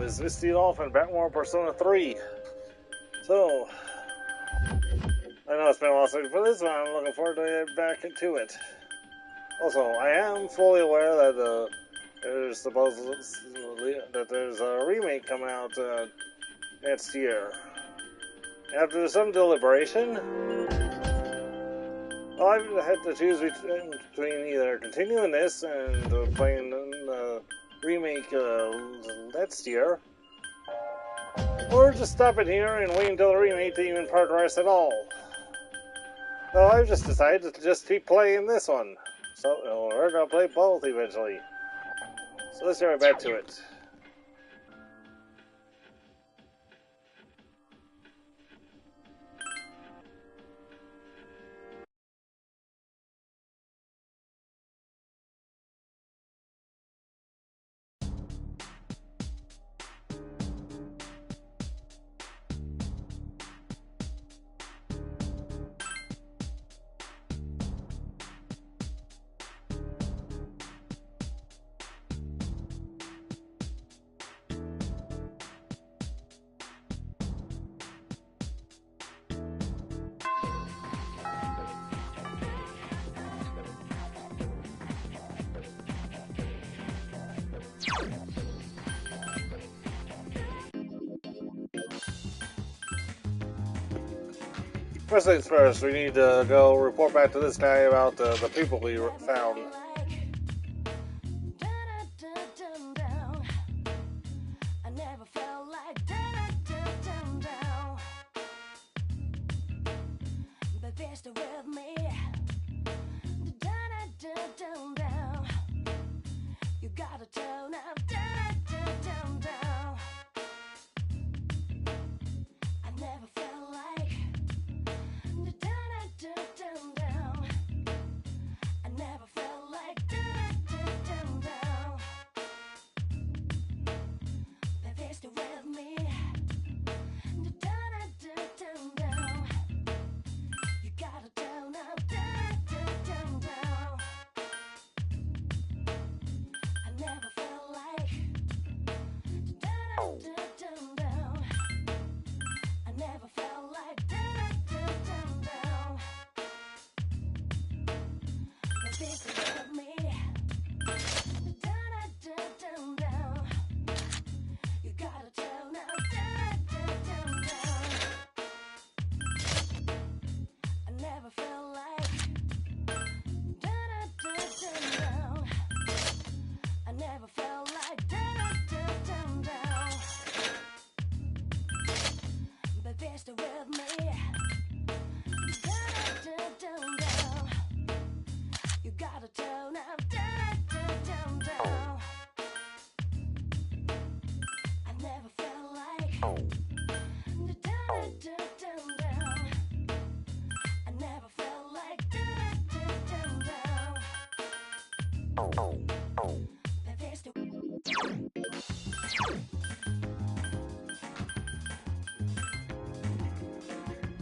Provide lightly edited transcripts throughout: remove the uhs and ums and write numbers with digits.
is Mistydolphin, back more Persona 3. So, I know it's been a while since for this one, I'm looking forward to getting back into it. Also, I am fully aware that there's supposedly that there's a remake coming out next year. After some deliberation, well, I've had to choose between either continuing this and playing the remake next year, or just stopping here and wait until the remake to even progress at all. So I've just decided to just keep playing this one. So we're gonna play both eventually. So let's get right back to it. First things first, we need to go report back to this guy about the people we found.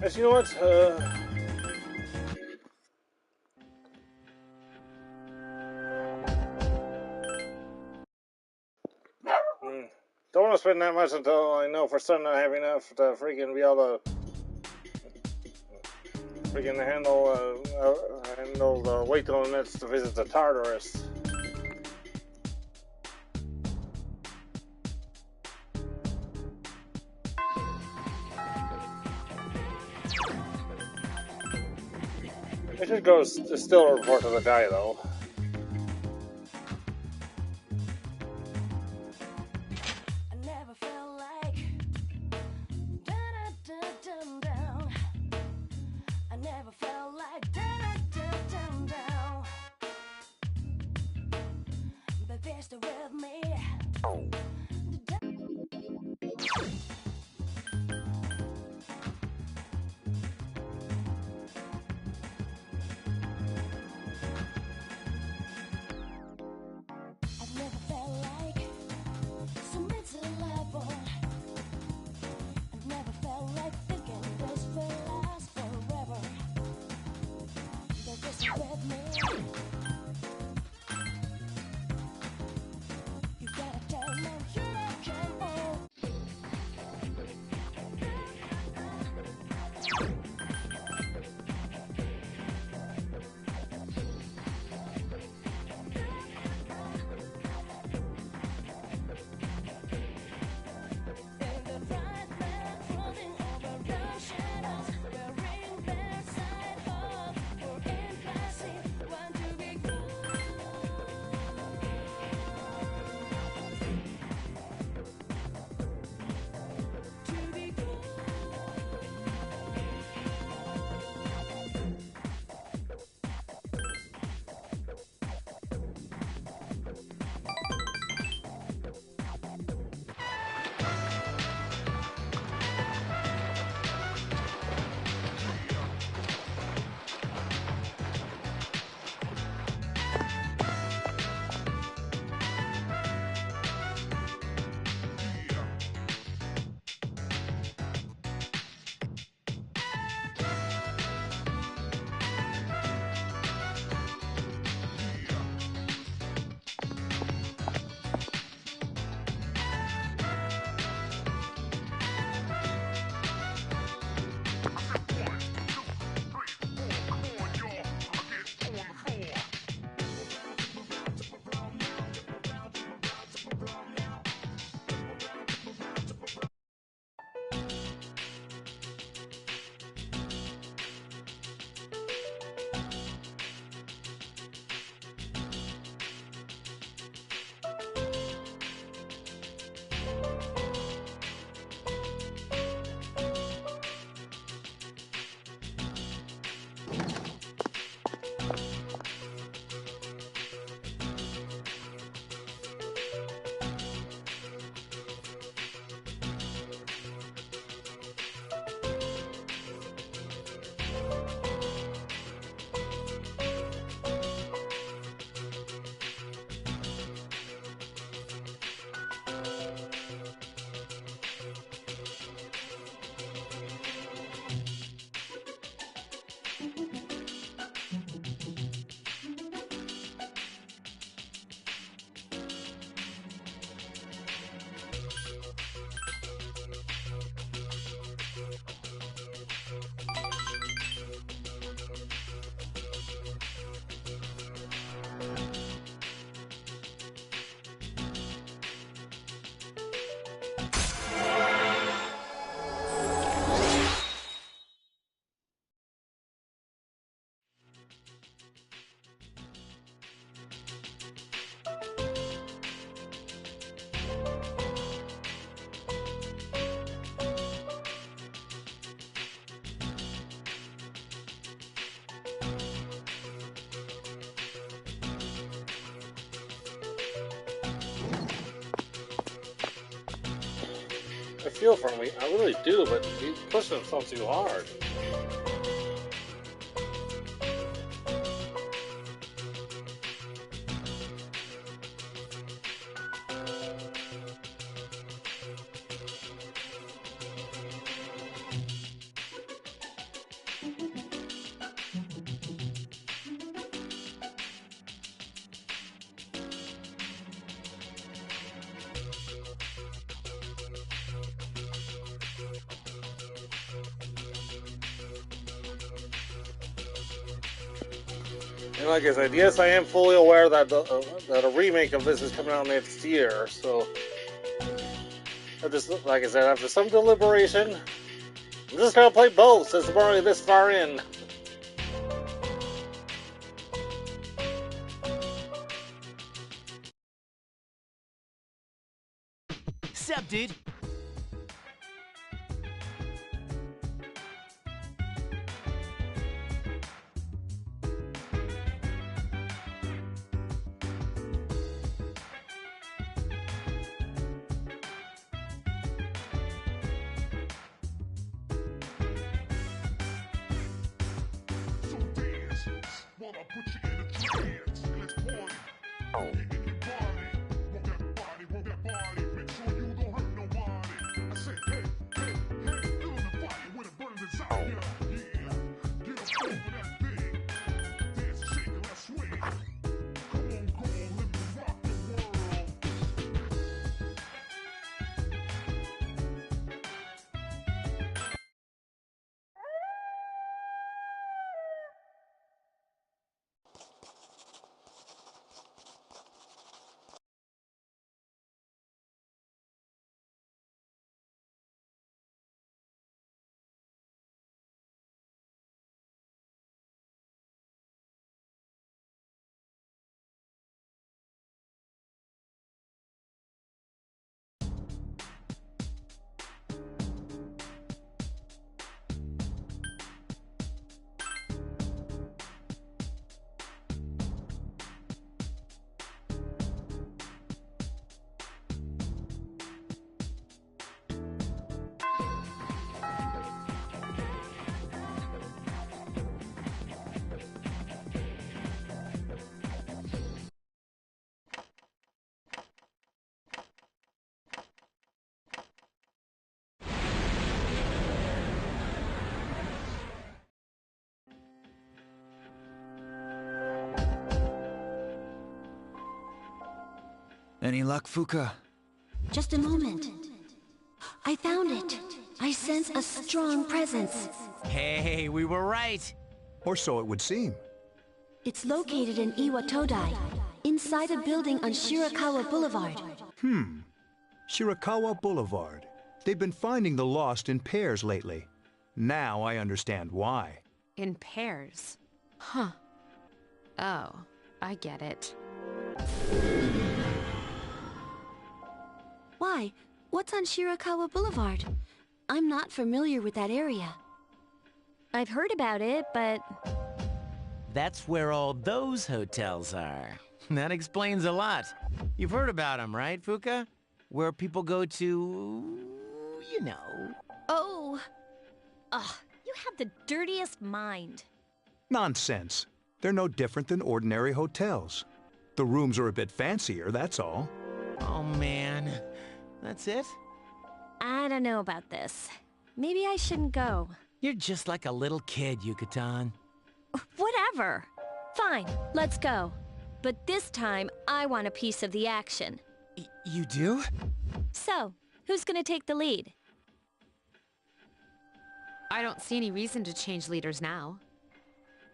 Actually, you know what? Don't want to spend that much until I know for certain I have enough to freaking be able to freaking handle the wait till the next to visit the Tartarus. I should go still report to the guy though. You gotta tell them you can I feel for him. I really do, but he's pushing himself too hard. And like I said, yes, I am fully aware that that a remake of this is coming out next year. So, like I said, after some deliberation, I'm just gonna play both since I'm already this far in. Sup, dude? Any luck, Fuka? Just a moment. I found it. I sense a strong presence. Hey, we were right. Or so it would seem. It's located in Iwatodai, inside a building on Shirakawa Boulevard. Shirakawa Boulevard. They've been finding the lost in pairs lately. Now I understand why. In pairs? Huh. Oh, I get it. Why? What's on Shirakawa Boulevard? I'm not familiar with that area. I've heard about it, but... That's where all those hotels are. That explains a lot. You've heard about them, right, Fuka? Where people go to... you know. Oh. Ugh, you have the dirtiest mind. Nonsense. They're no different than ordinary hotels. The rooms are a bit fancier, that's all. Oh, man. That's it? I don't know about this. Maybe I shouldn't go. You're just like a little kid, Yucatan. Whatever. Fine, let's go. But this time, I want a piece of the action. You do? So, who's gonna take the lead? I don't see any reason to change leaders now.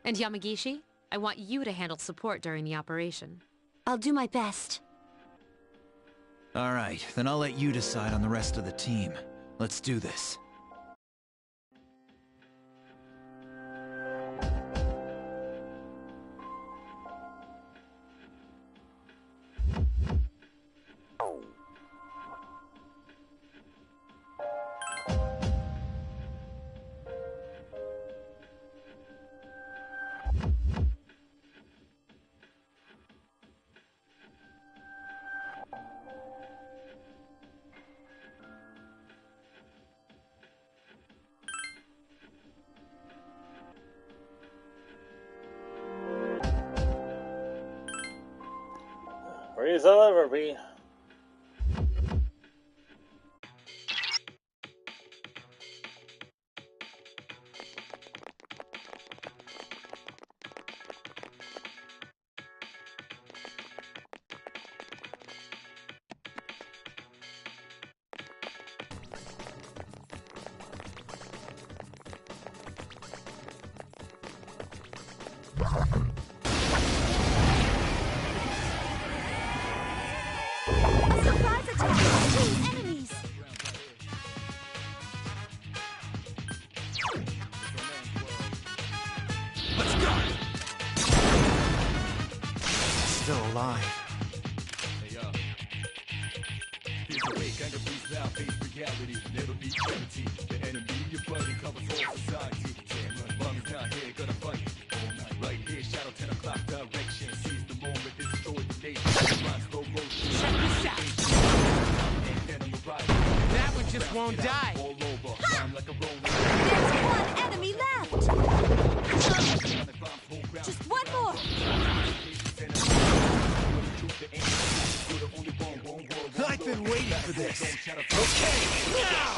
And Yamagishi, I want you to handle support during the operation. I'll do my best. All right, then I'll let you decide on the rest of the team. Let's do this. Freeze I'll ever be. A surprise attack! 2 enemies! Still alive. That one just won't die. There's 1 enemy left! Just 1 more! I've been waiting for this. Okay, now!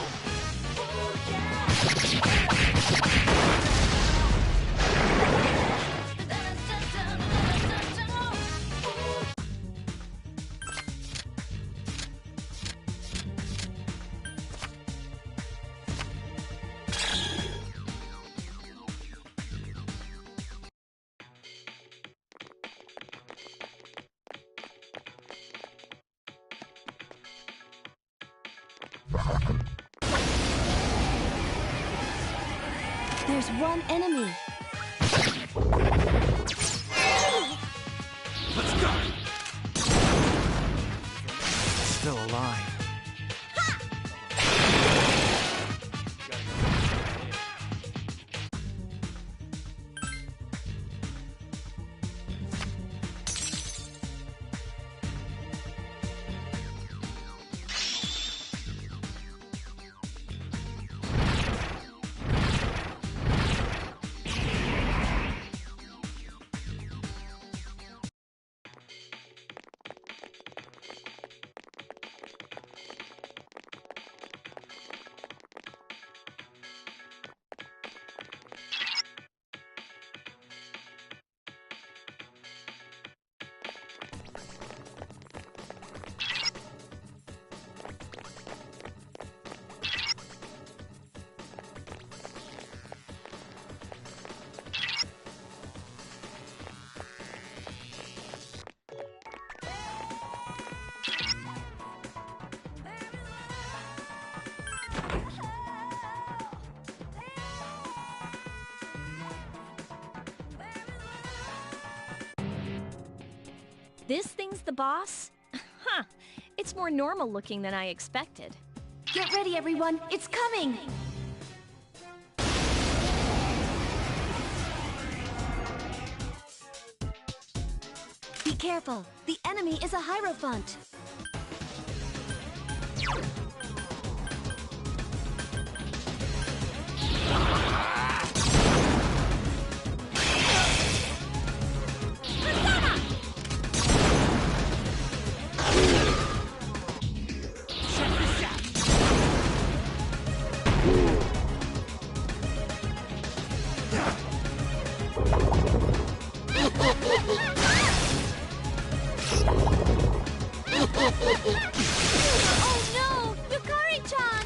There's 1 enemy. Still alive. This thing's the boss? Huh. It's more normal looking than I expected. Get ready, everyone. It's coming! Be careful. The enemy is a Hierophant. Oh no! Yukari-chan!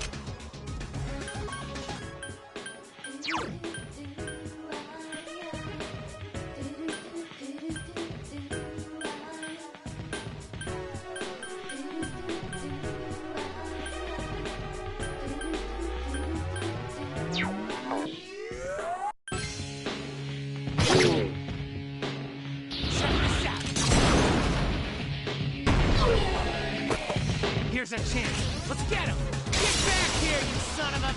Here's our chance. Let's get him! Get back here, you son of a...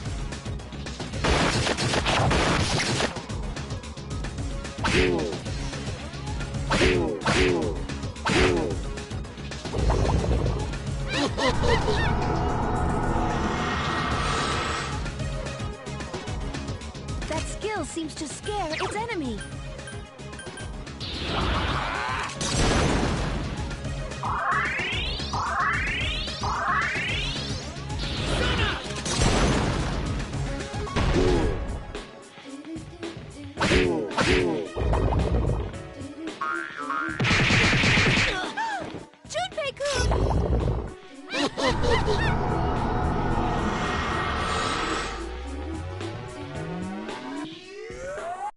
That skill seems to scare its enemy.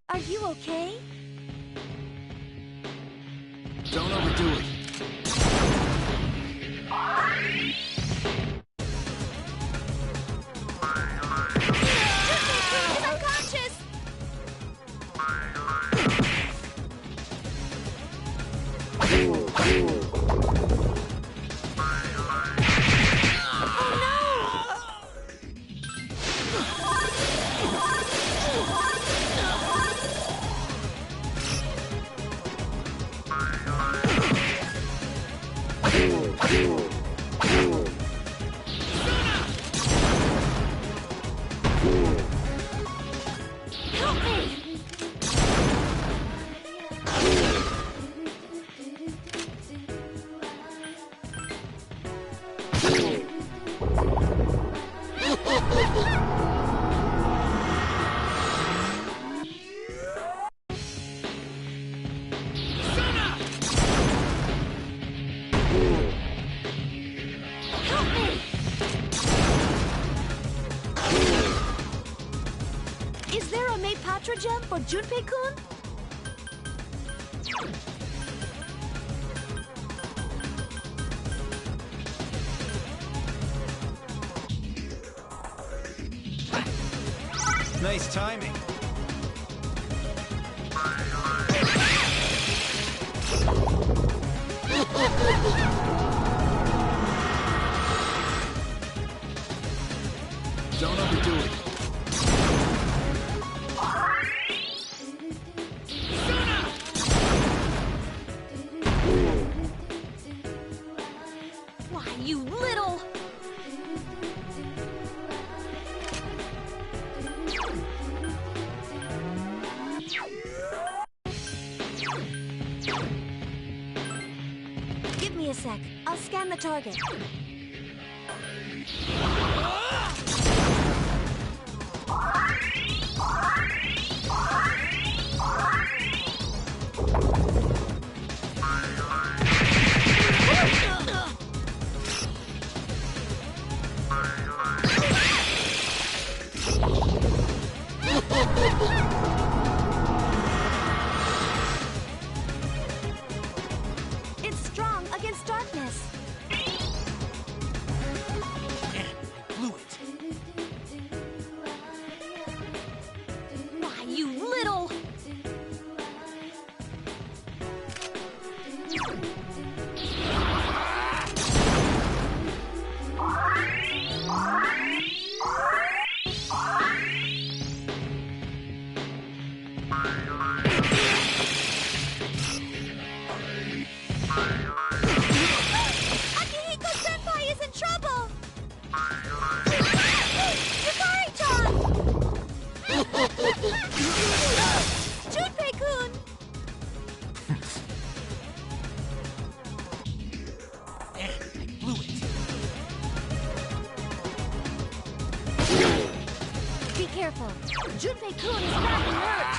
Are you okay? Don't overdo it. He's unconscious! Help me! Help me! Is there a Patra gem for Junpei-kun? Nice timing. Don't overdo it. Why, you little... Give me a sec. I'll scan the target. It's strong against darkness. Man, I blew it. Why, you little... Akihiko-senpai is in trouble! Yukari-chan! Junpei-kun! Blew it. Be careful. Junpei-kun is badly hurt.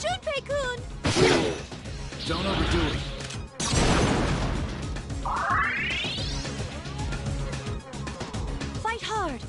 Junpei-kun! Don't overdo it. Fight hard!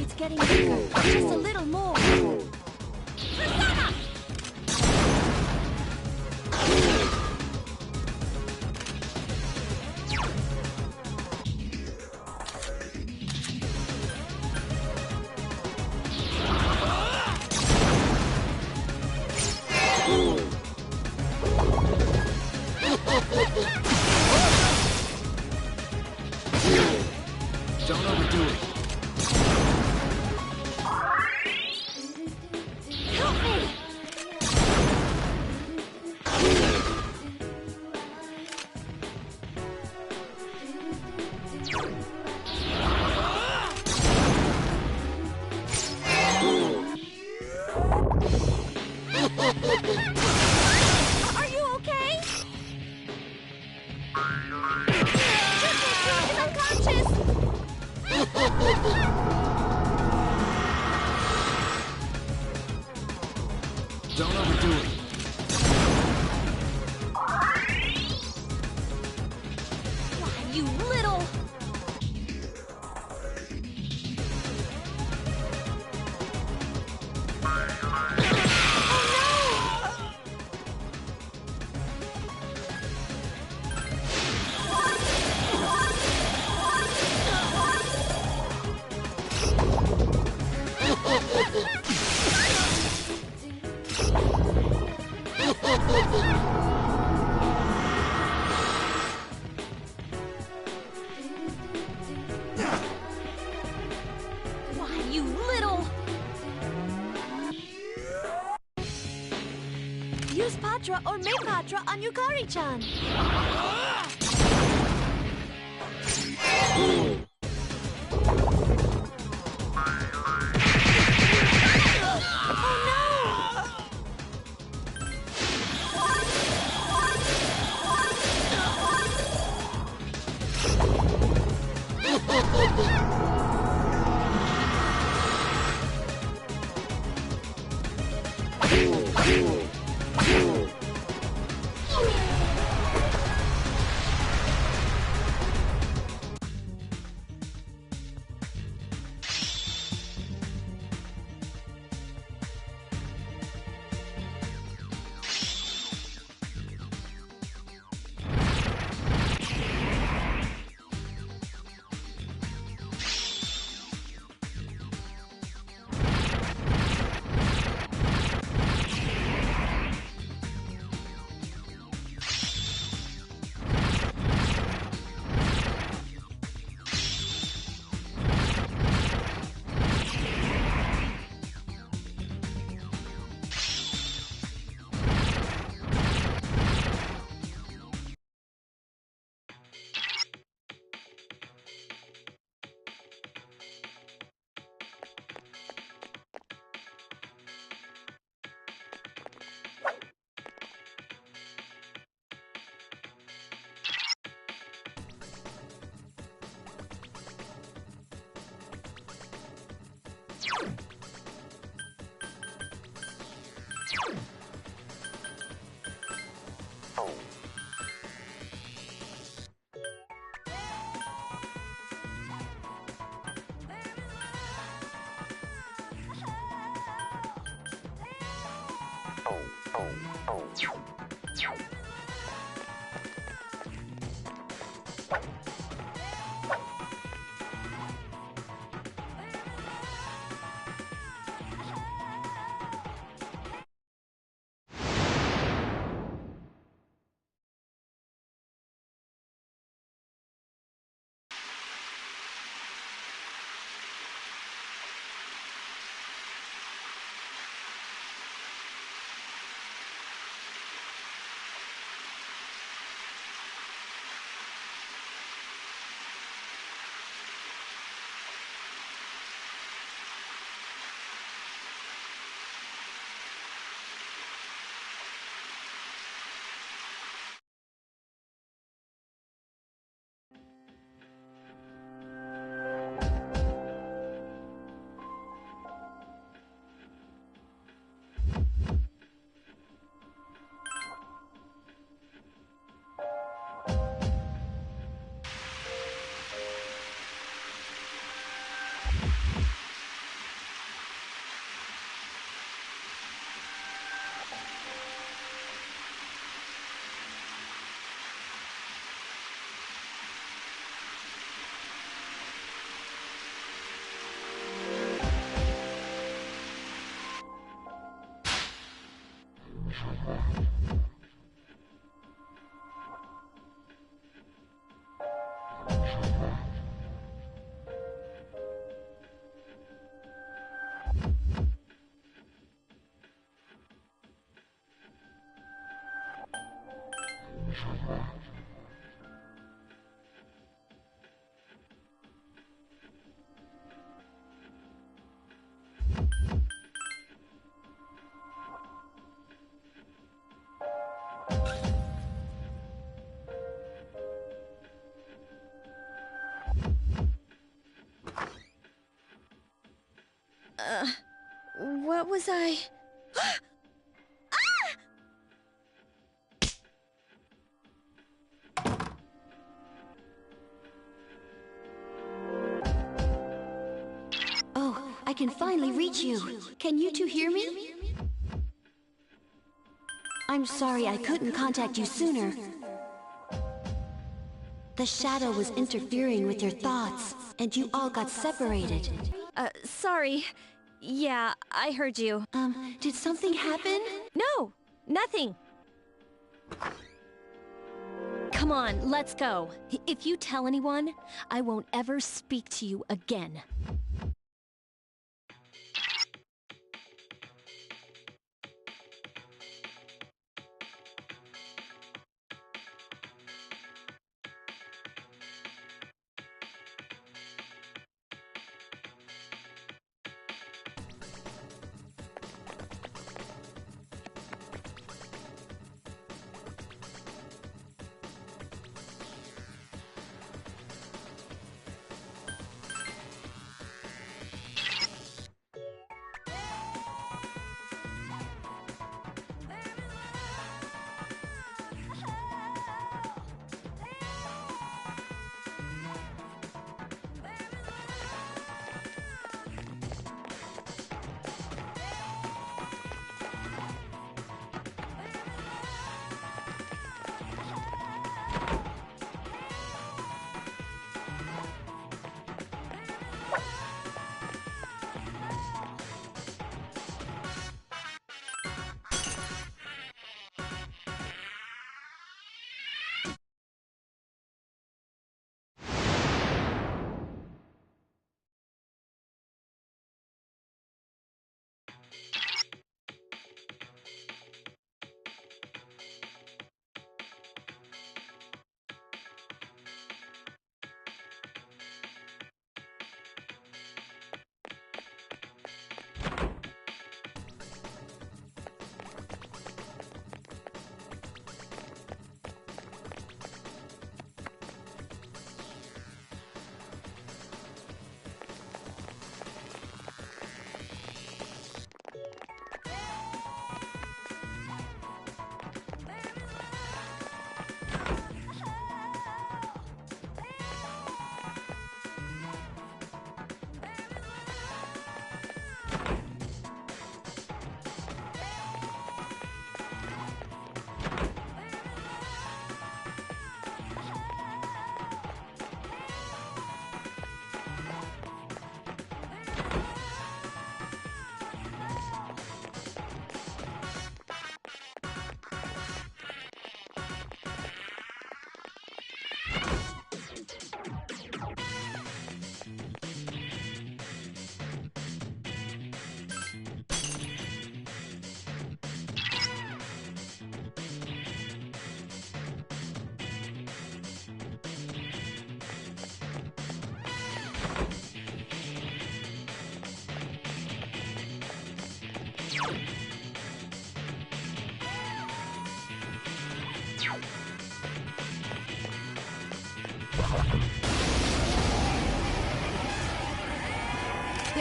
It's getting bigger. Just a little more. Persona! Don't overdo it. Help me! Are you okay? Junpei-kun is unconscious! Don't overdo it. Why, you little... Why, you little... Use Patra or make Patra on Yukari-chan. What was I... Oh, I can finally reach you. Can you two hear me? I'm sorry I couldn't contact you sooner. The shadow was interfering with your thoughts, and you all got separated. Sorry. Yeah, I heard you. Did something happen? No, nothing. Come on, let's go. If you tell anyone, I won't ever speak to you again. There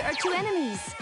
are 2 enemies.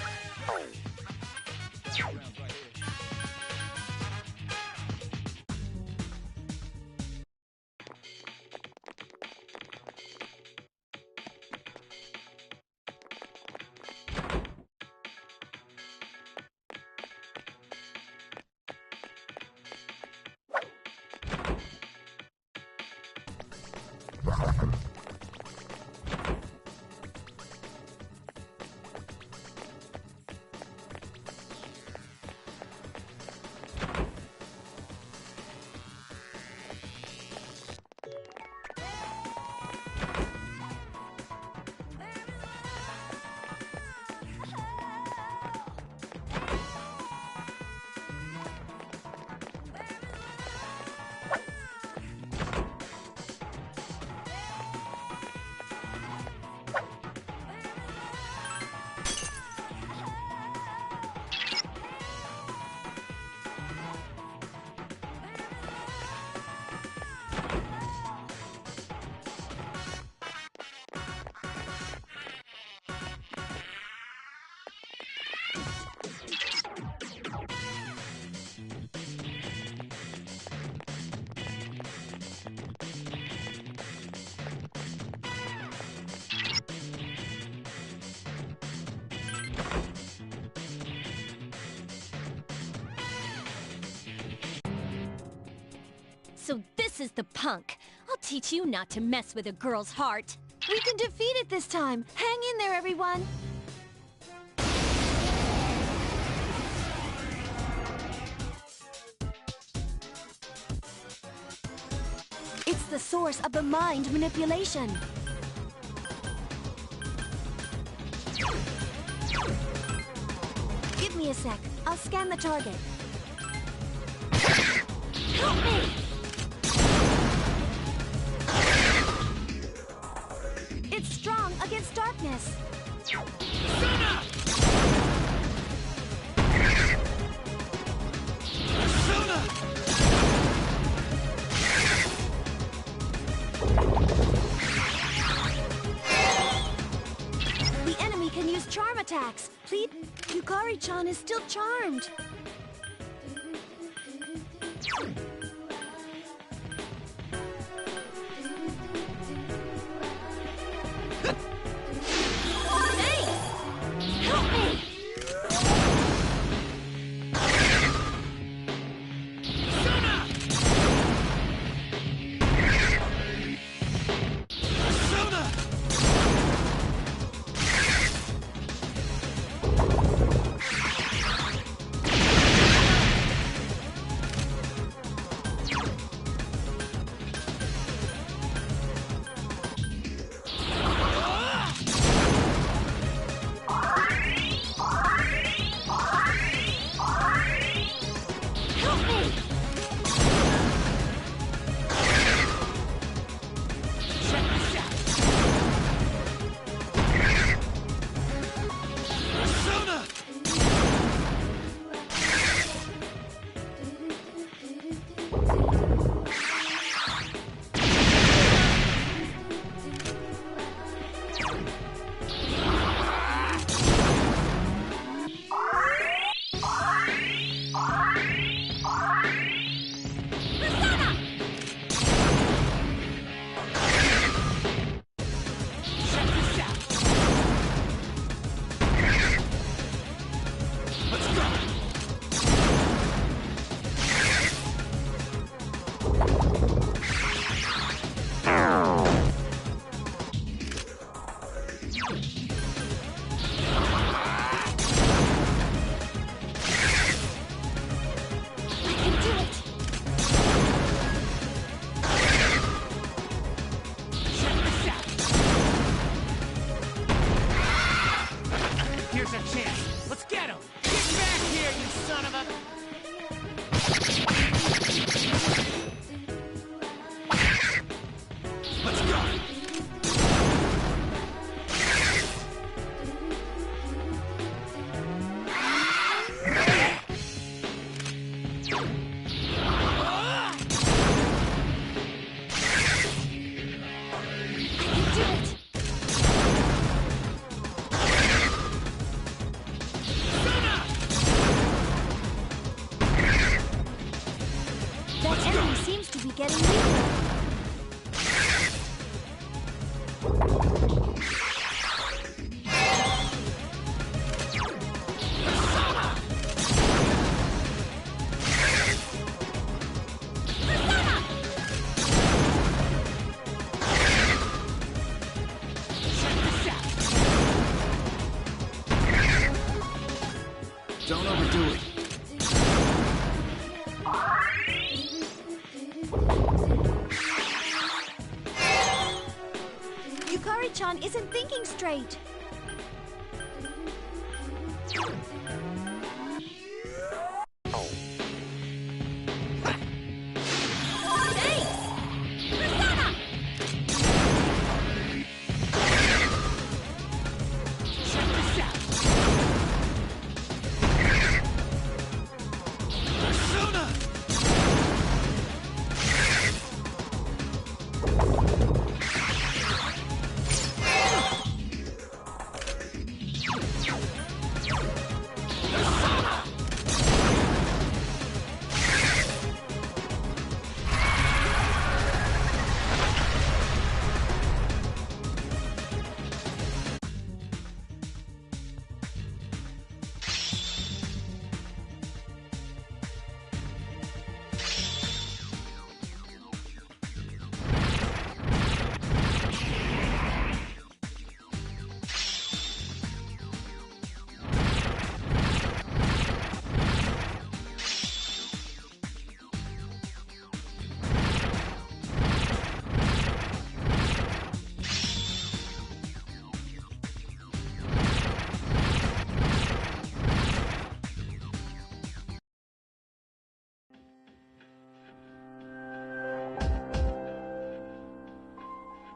So this is the punk. I'll teach you not to mess with a girl's heart. We can defeat it this time. Hang in there, everyone. It's the source of the mind manipulation. Give me a sec. I'll scan the target. Help me! It's strong against darkness. The enemy can use charm attacks. Please, Yukari-chan is still charmed. be getting weaker. Don't overdo it. Yukari-chan isn't thinking straight.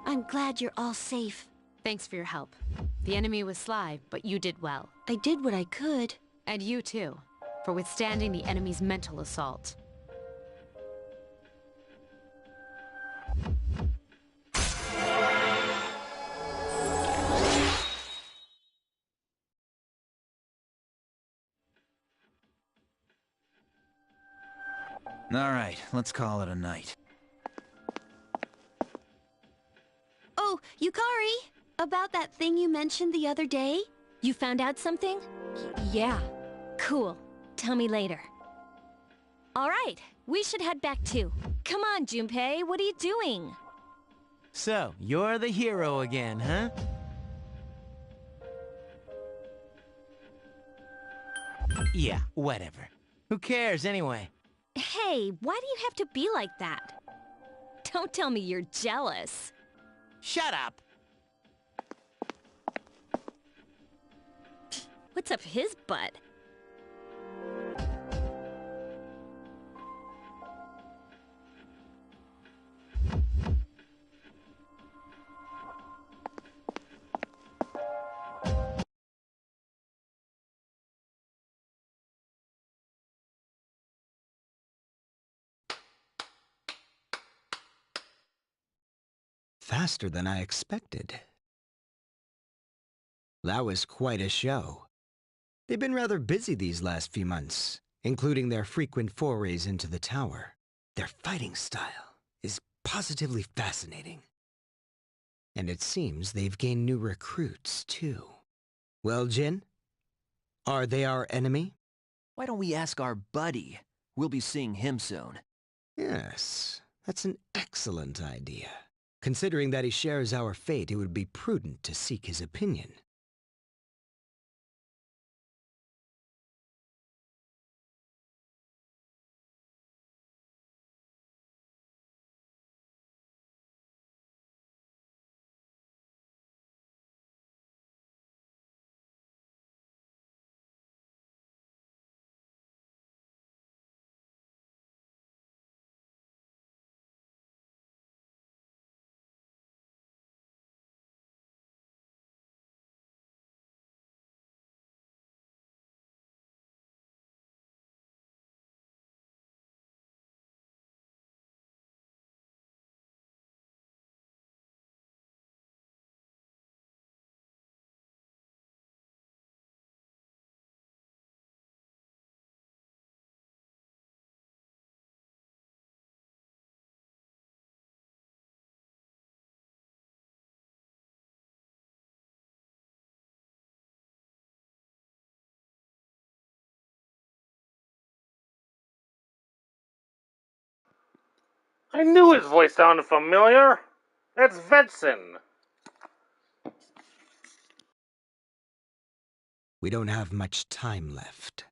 I'm glad you're all safe. Thanks for your help. The enemy was sly, but you did well. I did what I could. And you too, for withstanding the enemy's mental assault. All right, let's call it a night. Oh, Yukari! About that thing you mentioned the other day? You found out something? Yeah. Cool. Tell me later. Alright, we should head back too. Come on, Junpei, what are you doing? So, you're the hero again, huh? Yeah, whatever. Who cares anyway? Hey, why do you have to be like that? Don't tell me you're jealous. Shut up! What's up his butt? Faster than I expected. That was quite a show. They've been rather busy these last few months, including their frequent forays into the tower. Their fighting style is positively fascinating. And it seems they've gained new recruits, too. Well, Jin? Are they our enemy? Why don't we ask our buddy? We'll be seeing him soon. Yes, that's an excellent idea. Considering that he shares our fate, it would be prudent to seek his opinion. I knew his voice sounded familiar. That's Vetson. We don't have much time left.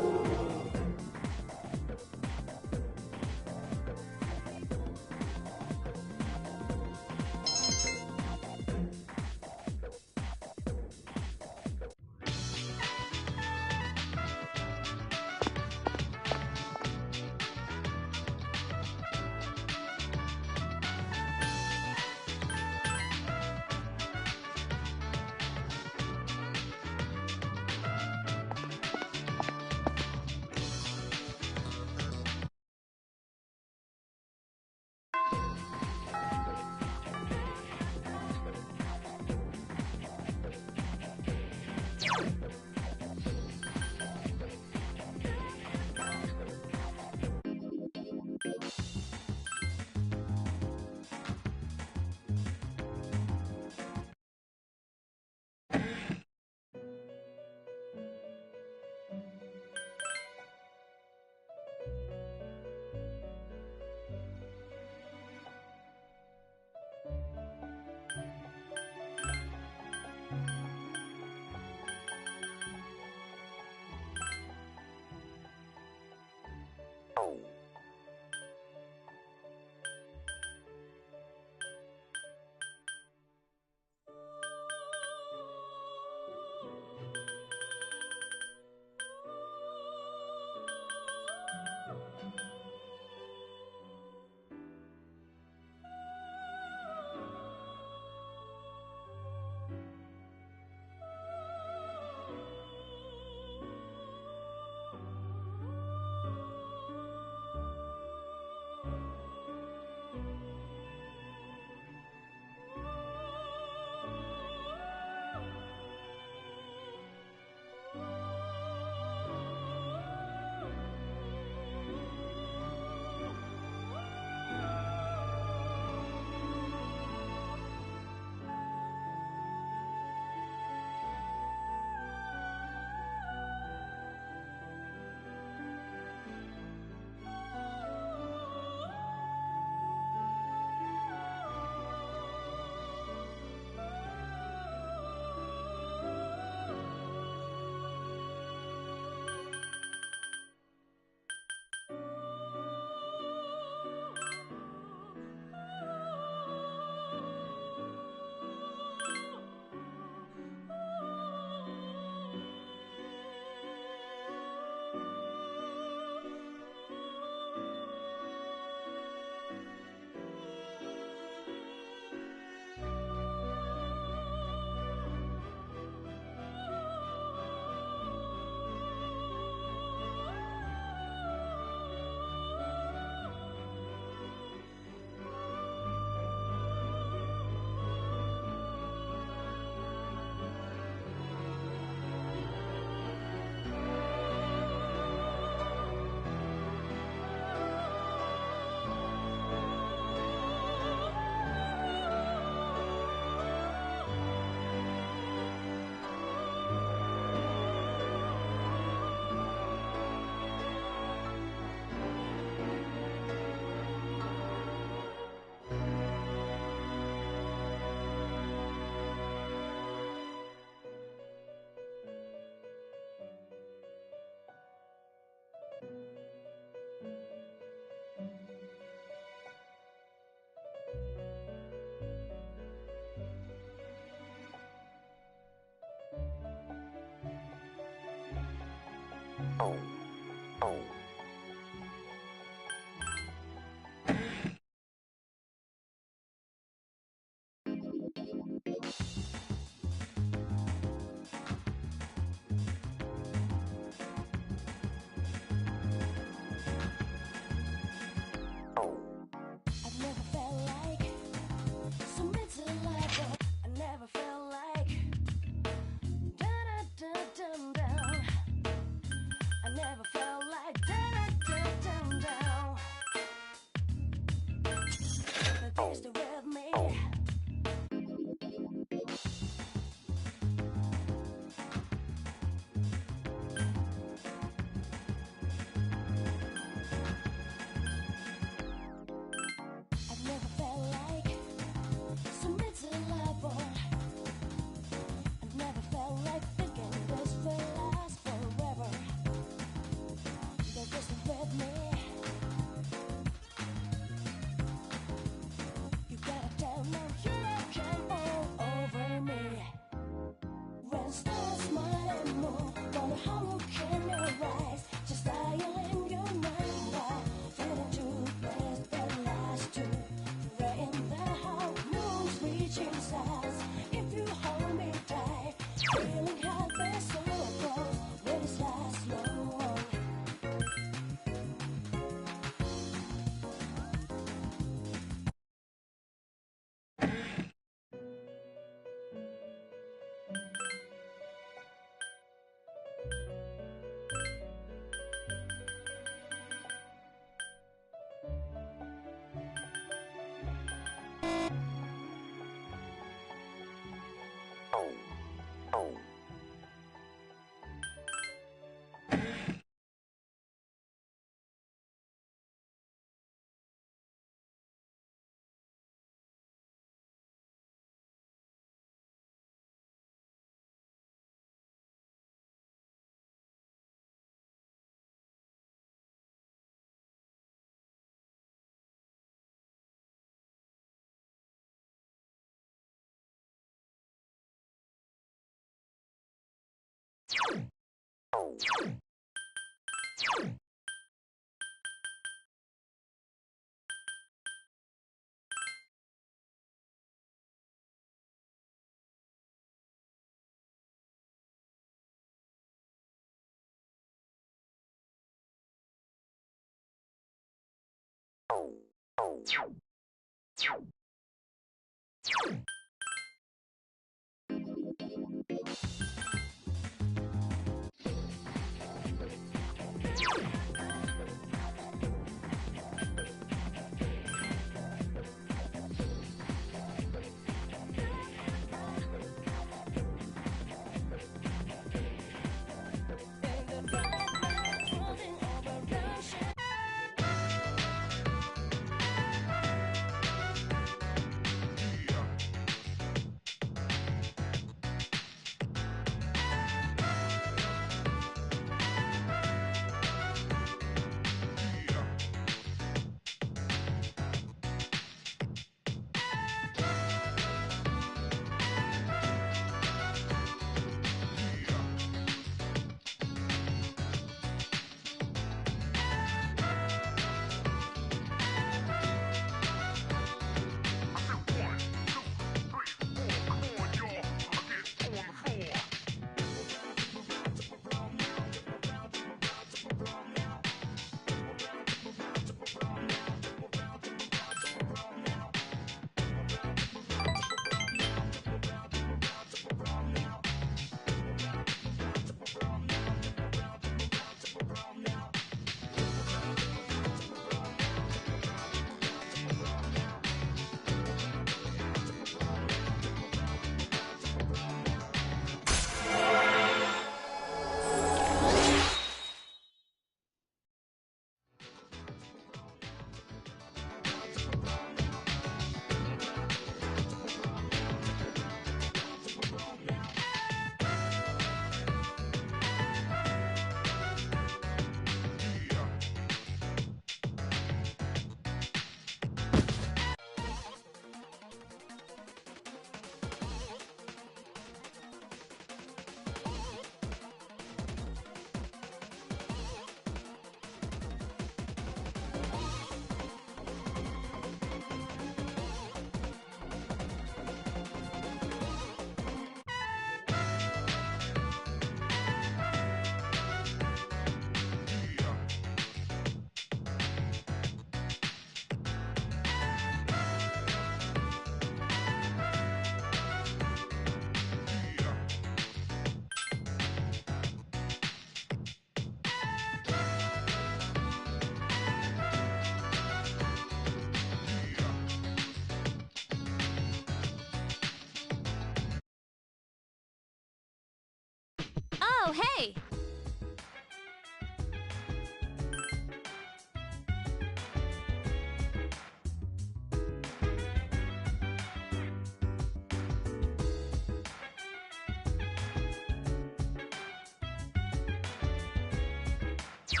I've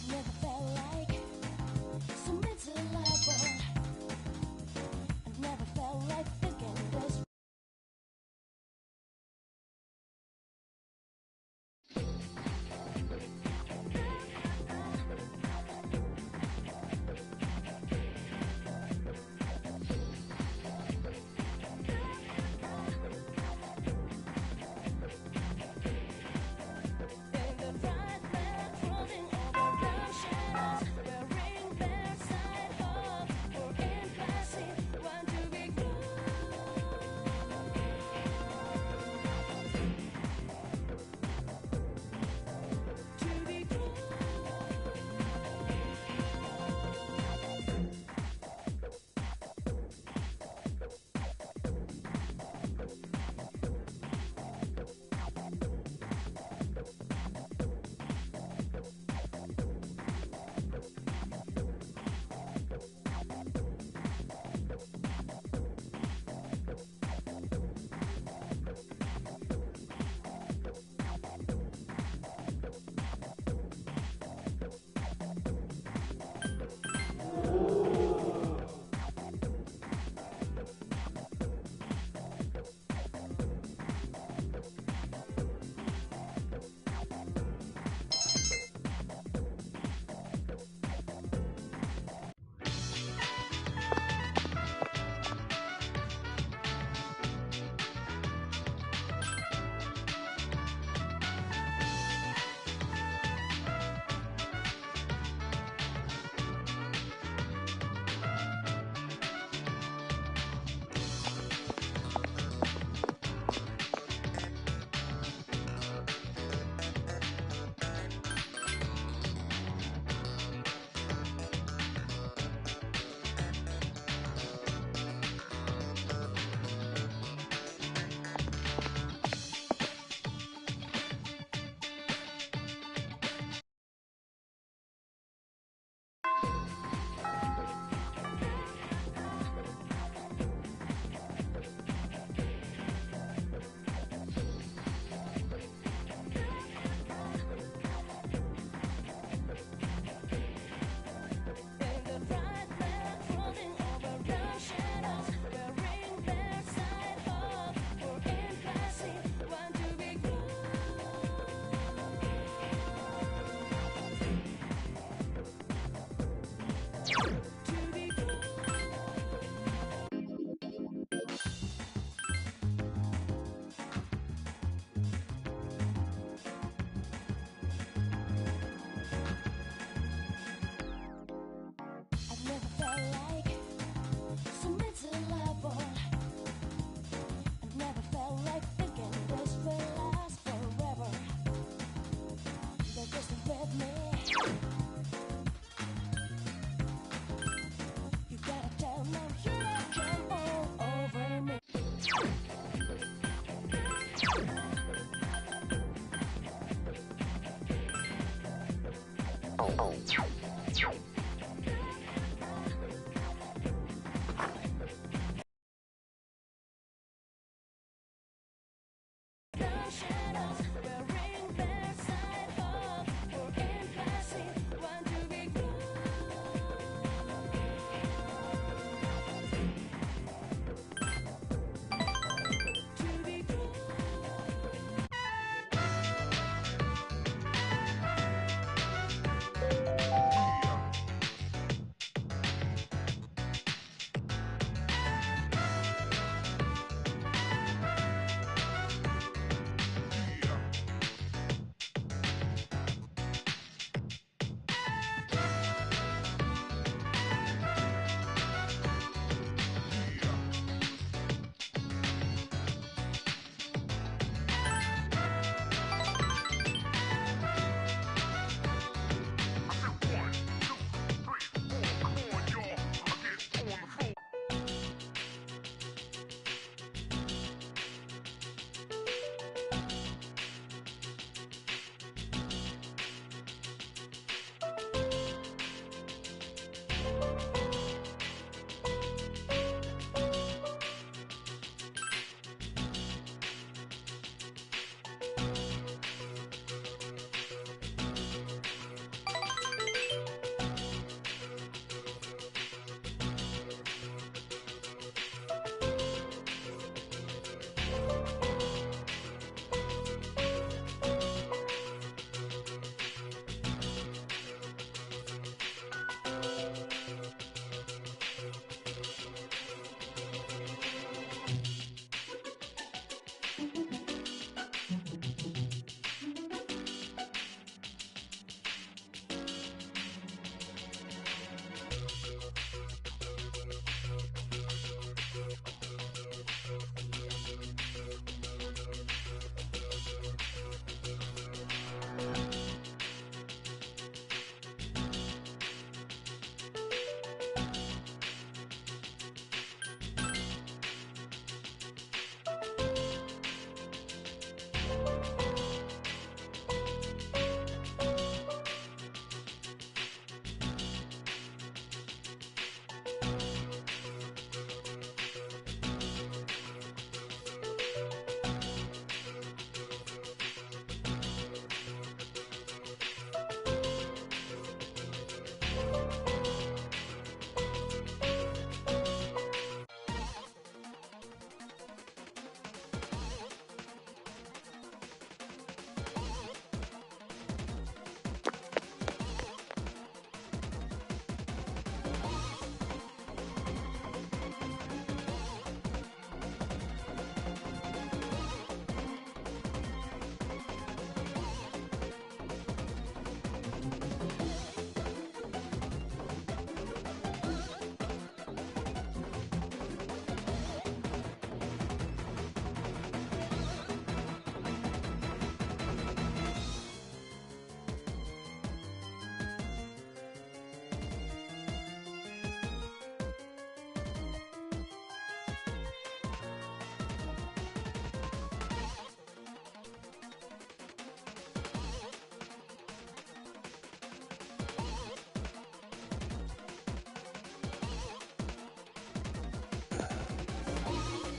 never felt like so miserable. I've never felt like thinking this.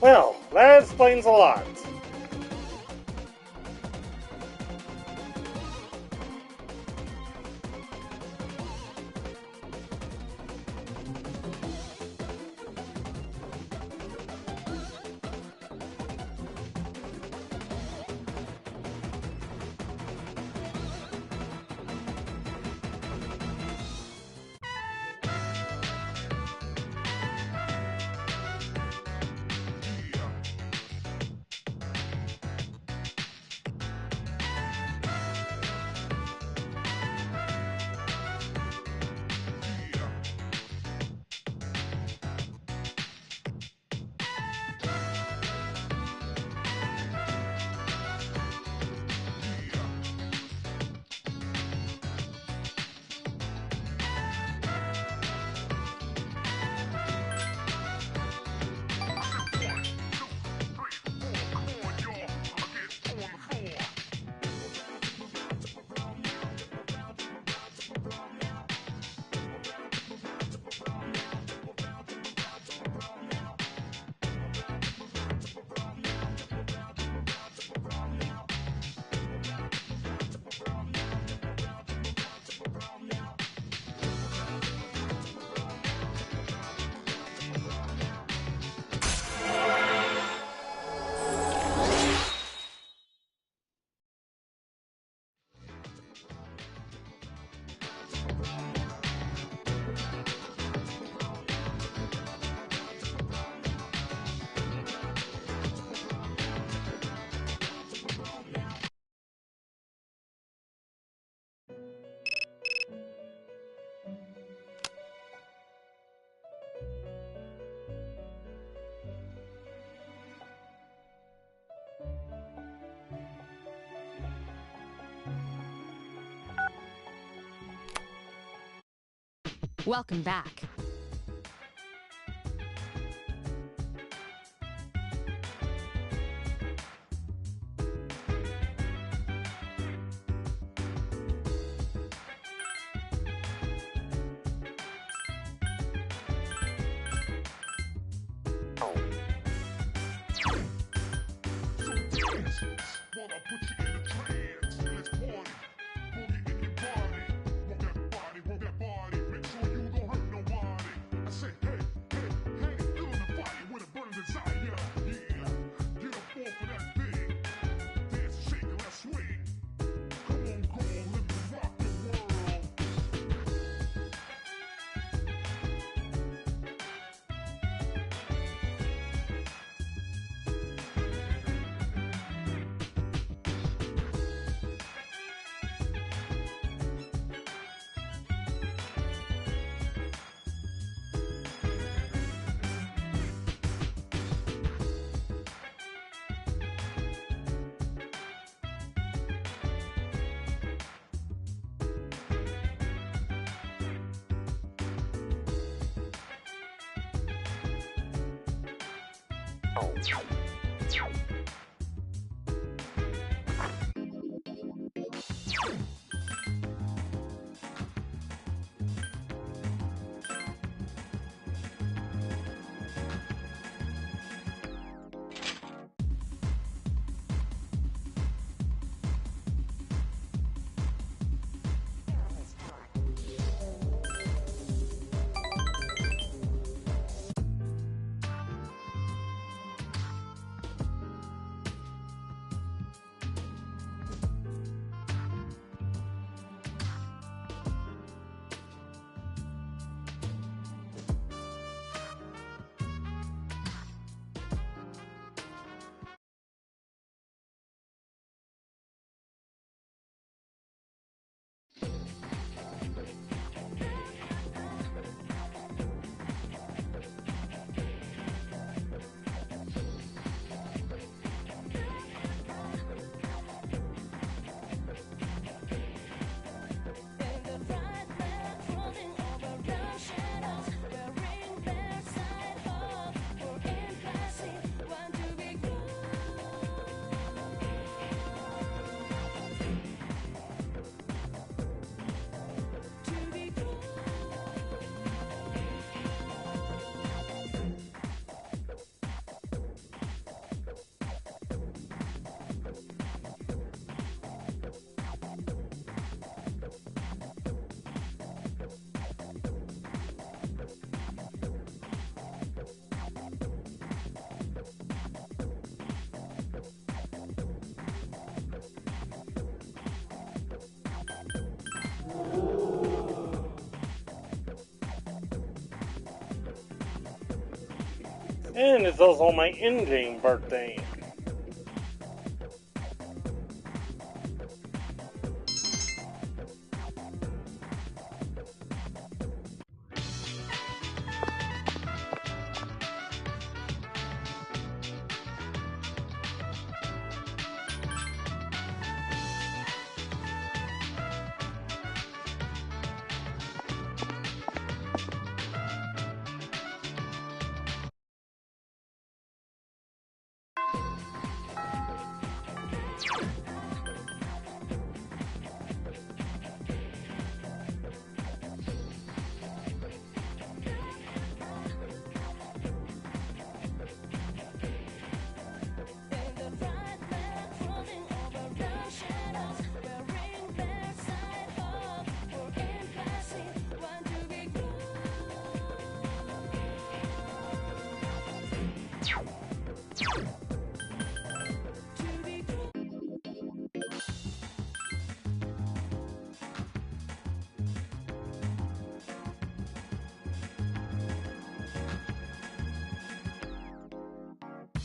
Well, that explains a lot. Welcome back. And it's also my in-game birthday.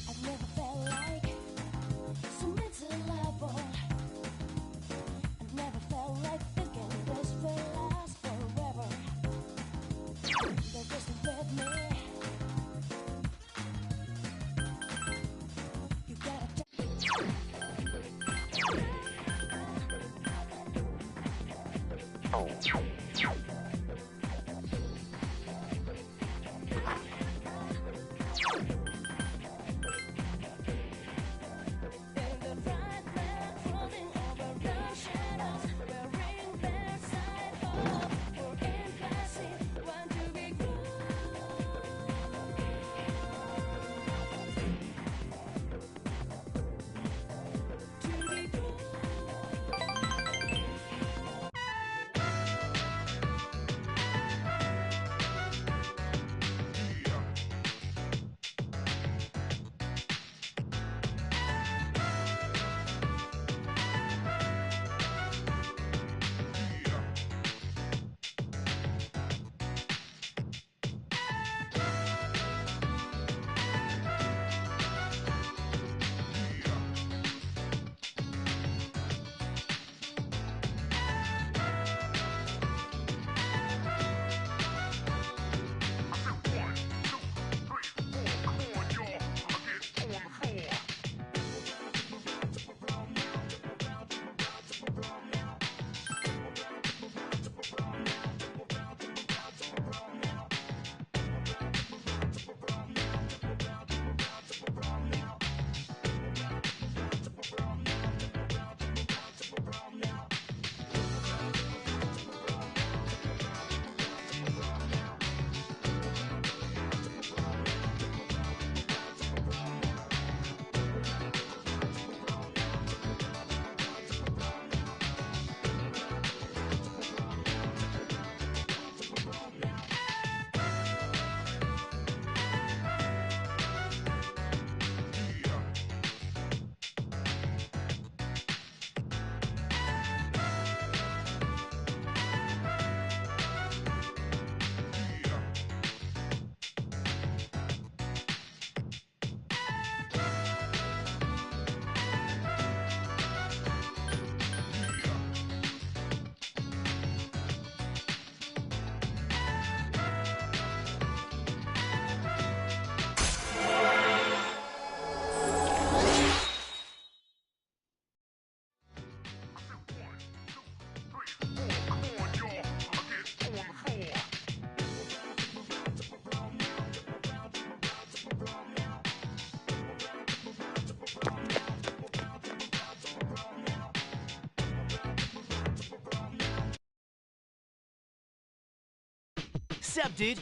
I've never felt like so miserable. I've never felt like thinking this will last forever. They're just with me. You gotta Sup, dude?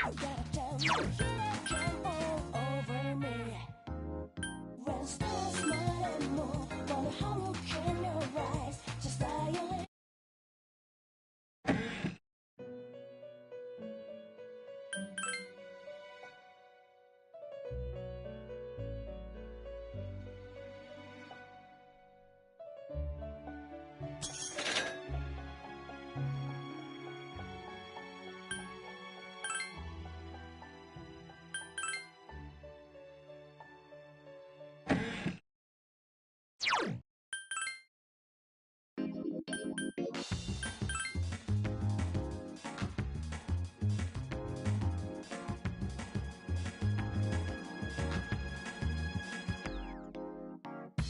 gotta tell me you don't come all over me. When stars smile and move, wonder how look in your eyes, just dialing.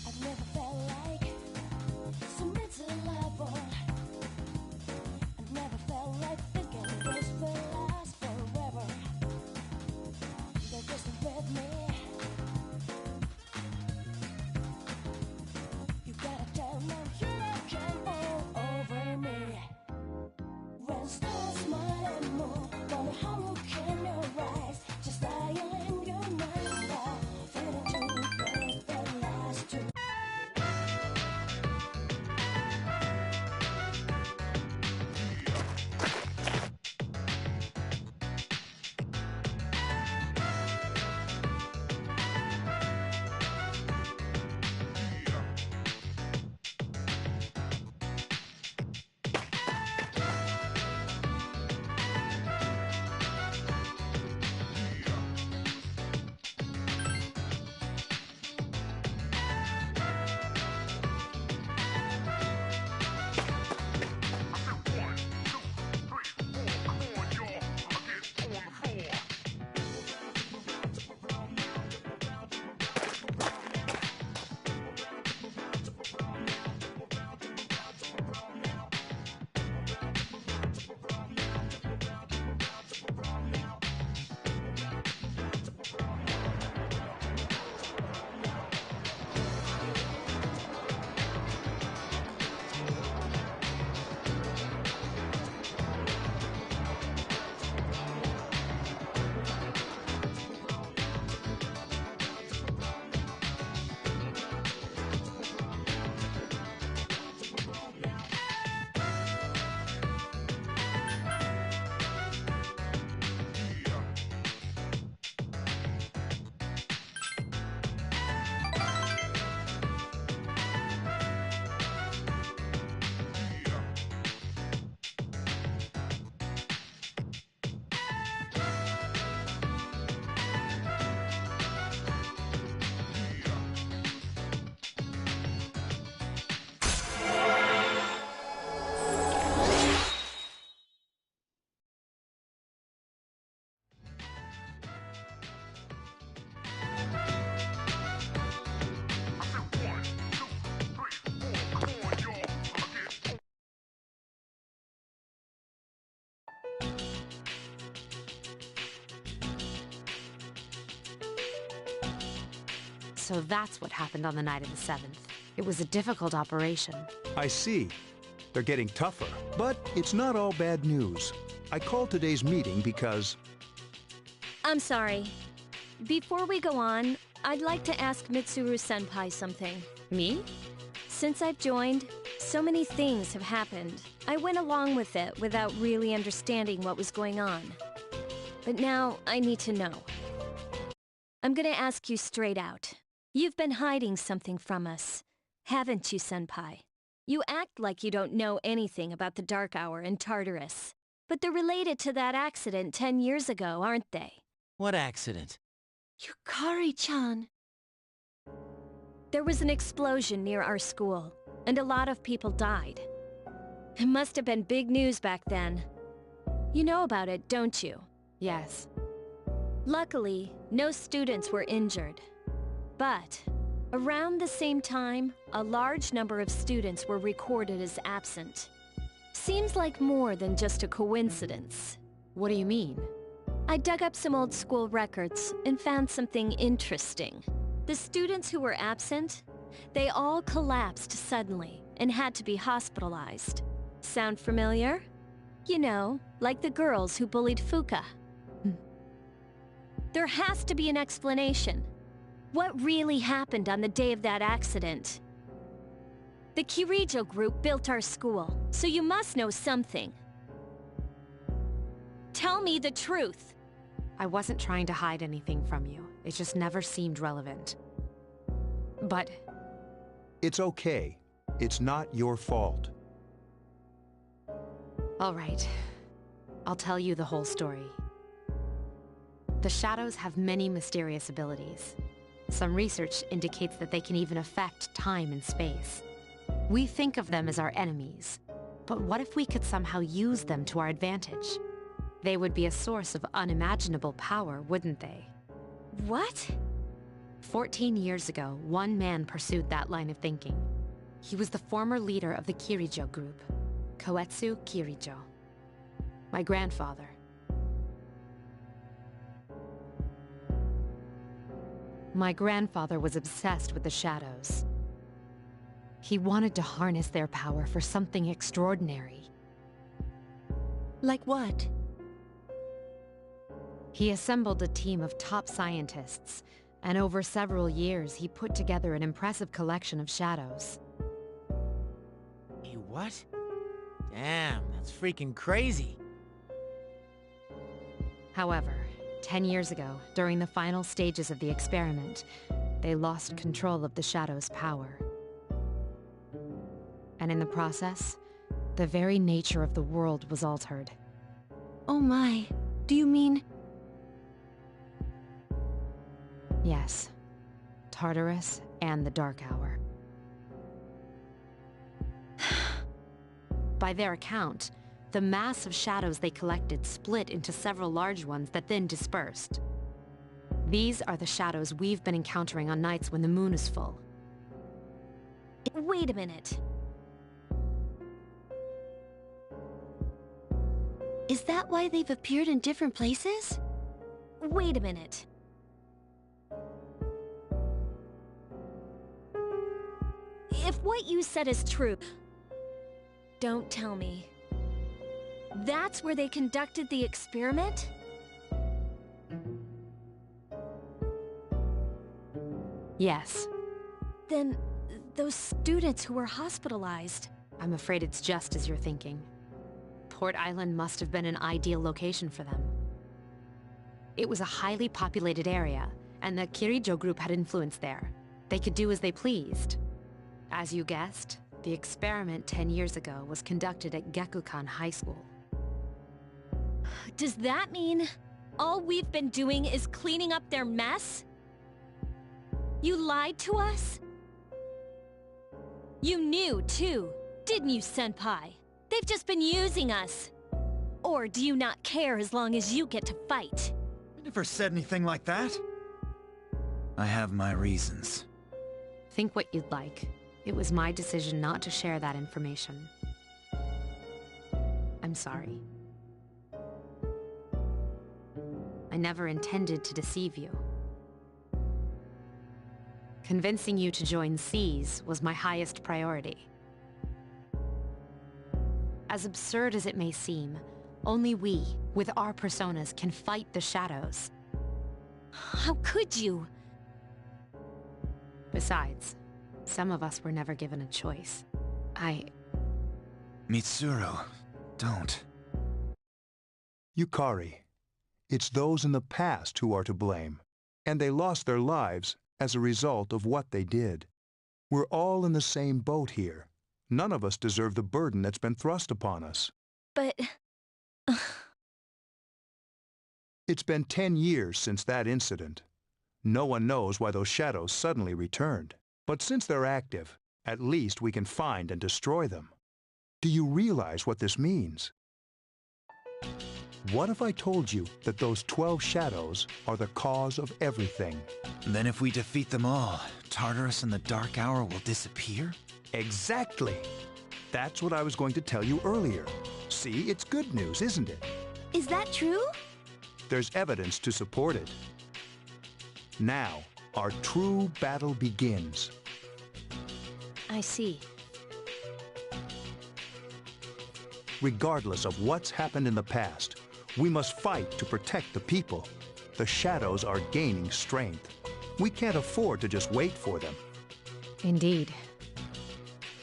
I've never felt like so miserable. I've never felt like thinking this will last forever. They're just with me. You gotta tell me you don't come all over me. When stars smile and move, wonder how look in your eyes, just dialing your mind out, feeling too close the last two. So that's what happened on the night of the 7th. It was a difficult operation. I see. They're getting tougher. But it's not all bad news. I called today's meeting because... I'm sorry. Before we go on, I'd like to ask Mitsuru-senpai something. Me? Since I've joined, so many things have happened. I went along with it without really understanding what was going on. But now I need to know. I'm gonna ask you straight out. You've been hiding something from us, haven't you, senpai? You act like you don't know anything about the Dark Hour in Tartarus. But they're related to that accident 10 years ago, aren't they? What accident? Yukari-chan. There was an explosion near our school, and a lot of people died. It must have been big news back then. You know about it, don't you? Yes. Luckily, no students were injured. But around the same time, a large number of students were recorded as absent. Seems like more than just a coincidence. What do you mean? I dug up some old school records and found something interesting. The students who were absent, they all collapsed suddenly and had to be hospitalized. Sound familiar? You know, like the girls who bullied Fuka. There has to be an explanation. What really happened on the day of that accident? The Kirijo group built our school, so you must know something. Tell me the truth. I wasn't trying to hide anything from you. It just never seemed relevant. But... It's okay. It's not your fault. all right. I'll tell you the whole story. The shadows have many mysterious abilities. Some research indicates that they can even affect time and space. We think of them as our enemies, but what if we could somehow use them to our advantage? They would be a source of unimaginable power, wouldn't they? What? 14 years ago, one man pursued that line of thinking. He was the former leader of the Kirijo group, Koetsu Kirijo. My grandfather. My grandfather was obsessed with the shadows. He wanted to harness their power for something extraordinary. Like what? He assembled a team of top scientists, and over several years he put together an impressive collection of shadows. Hey, what? Damn, that's freaking crazy. However, 10 years ago, during the final stages of the experiment, they lost control of the shadow's power. And in the process, the very nature of the world was altered. Oh my, do you mean... Yes, Tartarus and the Dark Hour. By their account, the mass of shadows they collected split into several large ones that then dispersed. These are the shadows we've been encountering on nights when the moon is full. Wait a minute. Is that why they've appeared in different places? Wait a minute. If what you said is true, don't tell me. That's where they conducted the experiment? Yes. Then, those students who were hospitalized... I'm afraid it's just as you're thinking. Port Island must have been an ideal location for them. It was a highly populated area, and the Kirijo group had influence there. They could do as they pleased. As you guessed, the experiment 10 years ago was conducted at Gekukan High School. Does that mean all we've been doing is cleaning up their mess? You lied to us? You knew, too, didn't you, Senpai? They've just been using us. Or do you not care as long as you get to fight? I never said anything like that. I have my reasons. Think what you'd like. It was my decision not to share that information. I'm sorry. I never intended to deceive you. Convincing you to join C's was my highest priority. As absurd as it may seem, only we, with our personas, can fight the shadows. How could you? Besides, some of us were never given a choice. Mitsuru, don't. Yukari, it's those in the past who are to blame, and they lost their lives as a result of what they did. We're all in the same boat here. None of us deserve the burden that's been thrust upon us. But... It's been 10 years since that incident. No one knows why those shadows suddenly returned. But since they're active, at least we can find and destroy them. Do you realize what this means? What if I told you that those 12 shadows are the cause of everything? Then if we defeat them all, Tartarus and the Dark Hour will disappear? Exactly! That's what I was going to tell you earlier. See, it's good news, isn't it? Is that true? There's evidence to support it. Now, our true battle begins. I see. Regardless of what's happened in the past, We must fight to protect the people. The shadows are gaining strength. We can't afford to just wait for them. Indeed.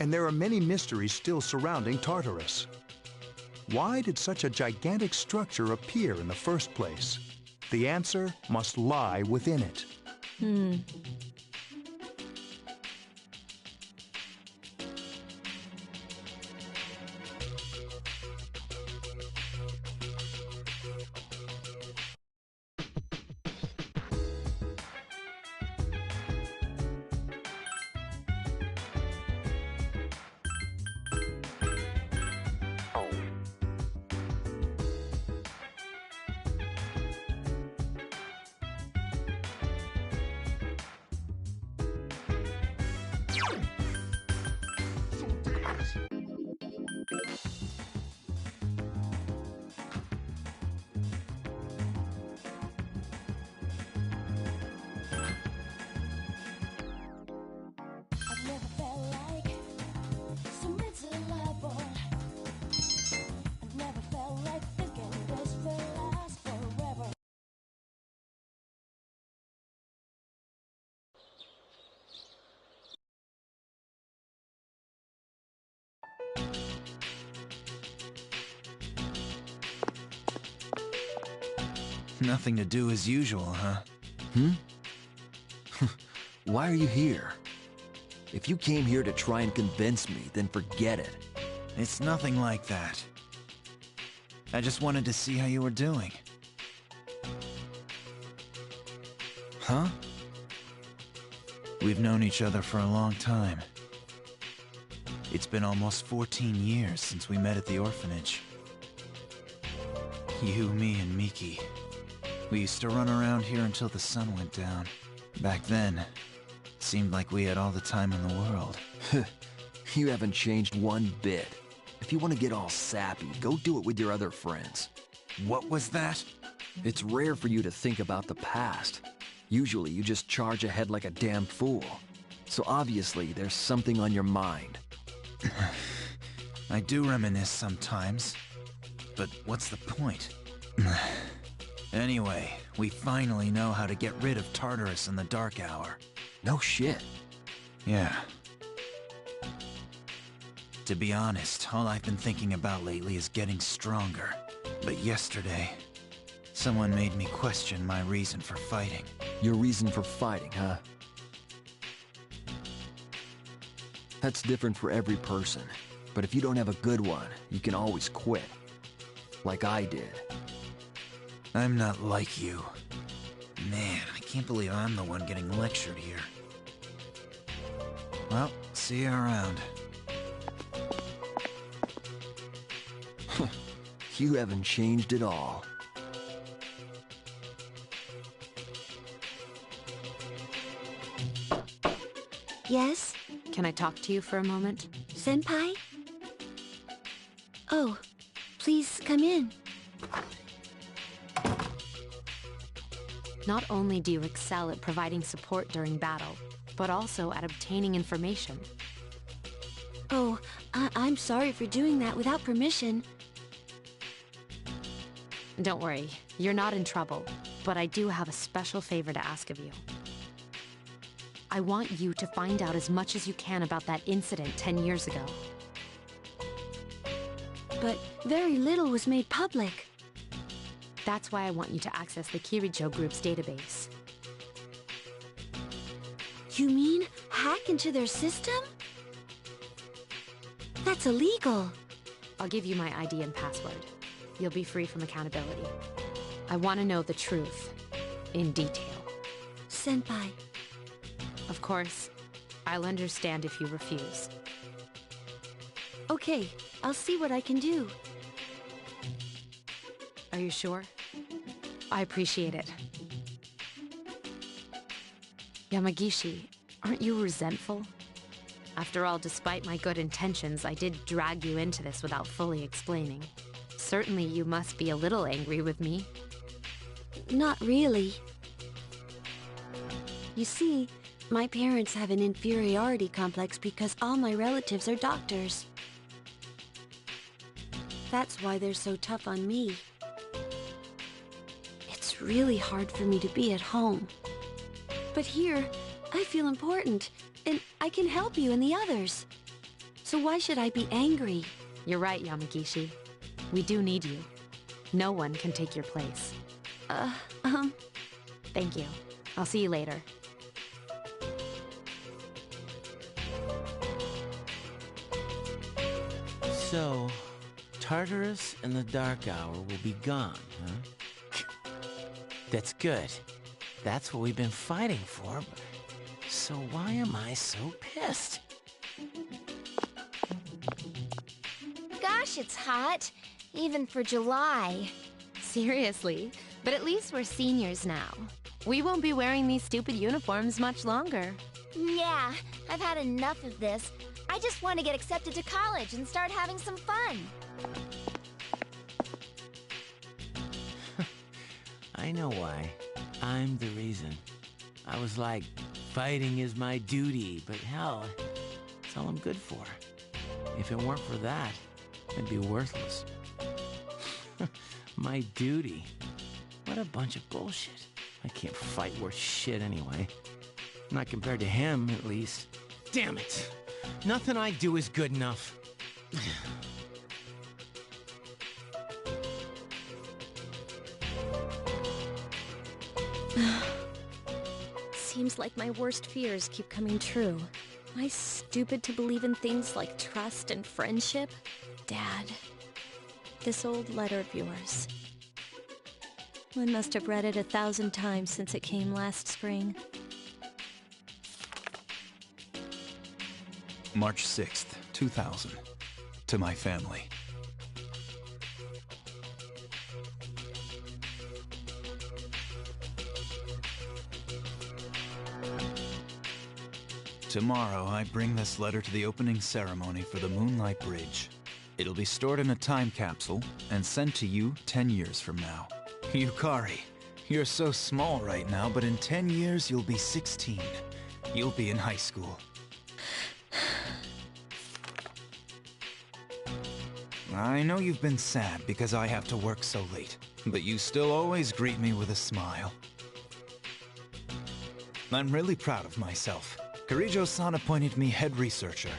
And there are many mysteries still surrounding Tartarus. Why did such a gigantic structure appear in the first place? The answer must lie within it. I've never felt like so miserable. I've never felt like thinking this will last forever. Nothing to do as usual, huh? Why are you here? If you came here to try and convince me, then forget it. It's nothing like that. I just wanted to see how you were doing. Huh? We've known each other for a long time. It's been almost 14 years since we met at the orphanage. You, me, and Miki. We used to run around here until the sun went down. Back then, seemed like we had all the time in the world. You haven't changed one bit. If you want to get all sappy, go do it with your other friends. What was that? It's rare for you to think about the past. Usually you just charge ahead like a damn fool. So obviously there's something on your mind. I do reminisce sometimes. But what's the point? Anyway, we finally know how to get rid of Tartarus in the dark hour. No shit. Yeah. To be honest, all I've been thinking about lately is getting stronger. But yesterday, someone made me question my reason for fighting. Your reason for fighting, huh? That's different for every person. But if you don't have a good one, you can always quit. Like I did. I'm not like you. Man, I can't believe I'm the one getting lectured here. Well, see you around. You haven't changed at all. Yes? Can I talk to you for a moment? Senpai? Oh, please come in. Not only do you excel at providing support during battle, but also at obtaining information. Oh, I'm sorry for doing that without permission. Don't worry, you're not in trouble, but I do have a special favor to ask of you. I want you to find out as much as you can about that incident 10 years ago. But very little was made public. That's why I want you to access the Kirijo Group's database. You mean hack into their system? That's illegal. I'll give you my ID and password. You'll be free from accountability. I want to know the truth, in detail. Senpai. Of course, I'll understand if you refuse. Okay, I'll see what I can do. Are you sure? I appreciate it. Yamagishi, aren't you resentful? After all, despite my good intentions, I did drag you into this without fully explaining. Certainly you must be a little angry with me. Not really. You see, my parents have an inferiority complex because all my relatives are doctors. That's why they're so tough on me. It's really hard for me to be at home. But here, I feel important, and I can help you and the others. So why should I be angry? You're right, Yamagishi. We do need you. No one can take your place. Thank you. I'll see you later. So, Tartarus and the Dark Hour will be gone, huh? That's good. That's what we've been fighting for. So why am I so pissed? Gosh, it's hot. Even for July. Seriously, but at least we're seniors now. We won't be wearing these stupid uniforms much longer. Yeah, I've had enough of this. I just want to get accepted to college and start having some fun. I know why. I'm the reason. I was like, fighting is my duty, but hell, it's all I'm good for. If it weren't for that, I'd be worthless. My duty? What a bunch of bullshit. I can't fight worth shit anyway. Not compared to him, at least. Damn it! Nothing I do is good enough. Seems like my worst fears keep coming true. Am I stupid to believe in things like trust and friendship? Dad, this old letter of yours. I must have read it 1,000 times since it came last spring. March 6th, 2000. To my family. Tomorrow, I bring this letter to the opening ceremony for the Moonlight Bridge. It'll be stored in a time capsule and sent to you 10 years from now. Yukari, you're so small right now, but in 10 years, you'll be 16. You'll be in high school. I know you've been sad because I have to work so late, but you still always greet me with a smile. I'm really proud of myself. Kirijo-san appointed me head researcher.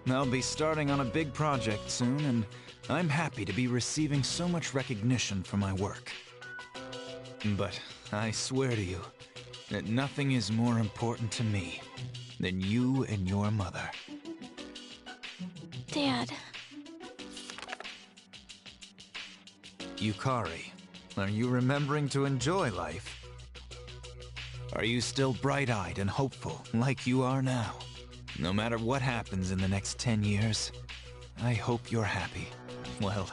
I'll be starting on a big project soon, and I'm happy to be receiving so much recognition for my work. But I swear to you that nothing is more important to me than you and your mother. Dad. Yukari, are you remembering to enjoy life? Are you still bright-eyed and hopeful like you are now? No matter what happens in the next 10 years, I hope you're happy. Well,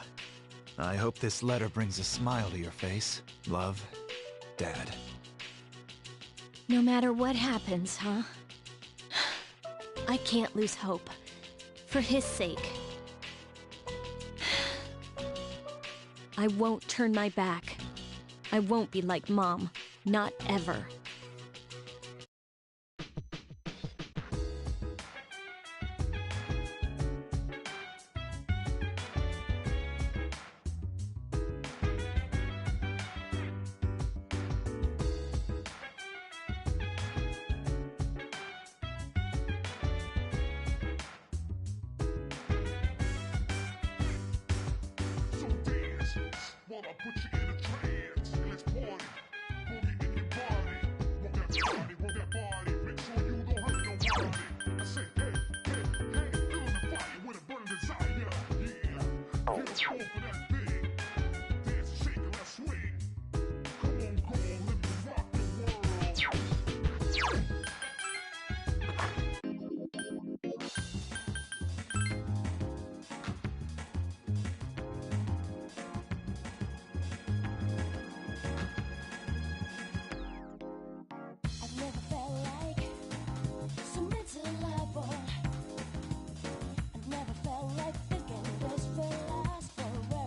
I hope this letter brings a smile to your face. Love, Dad. No matter what happens, huh? I can't lose hope. For his sake. I won't turn my back. I won't be like Mom. Not ever. I've never felt like so miserable. I've never felt like thinking this will last forever.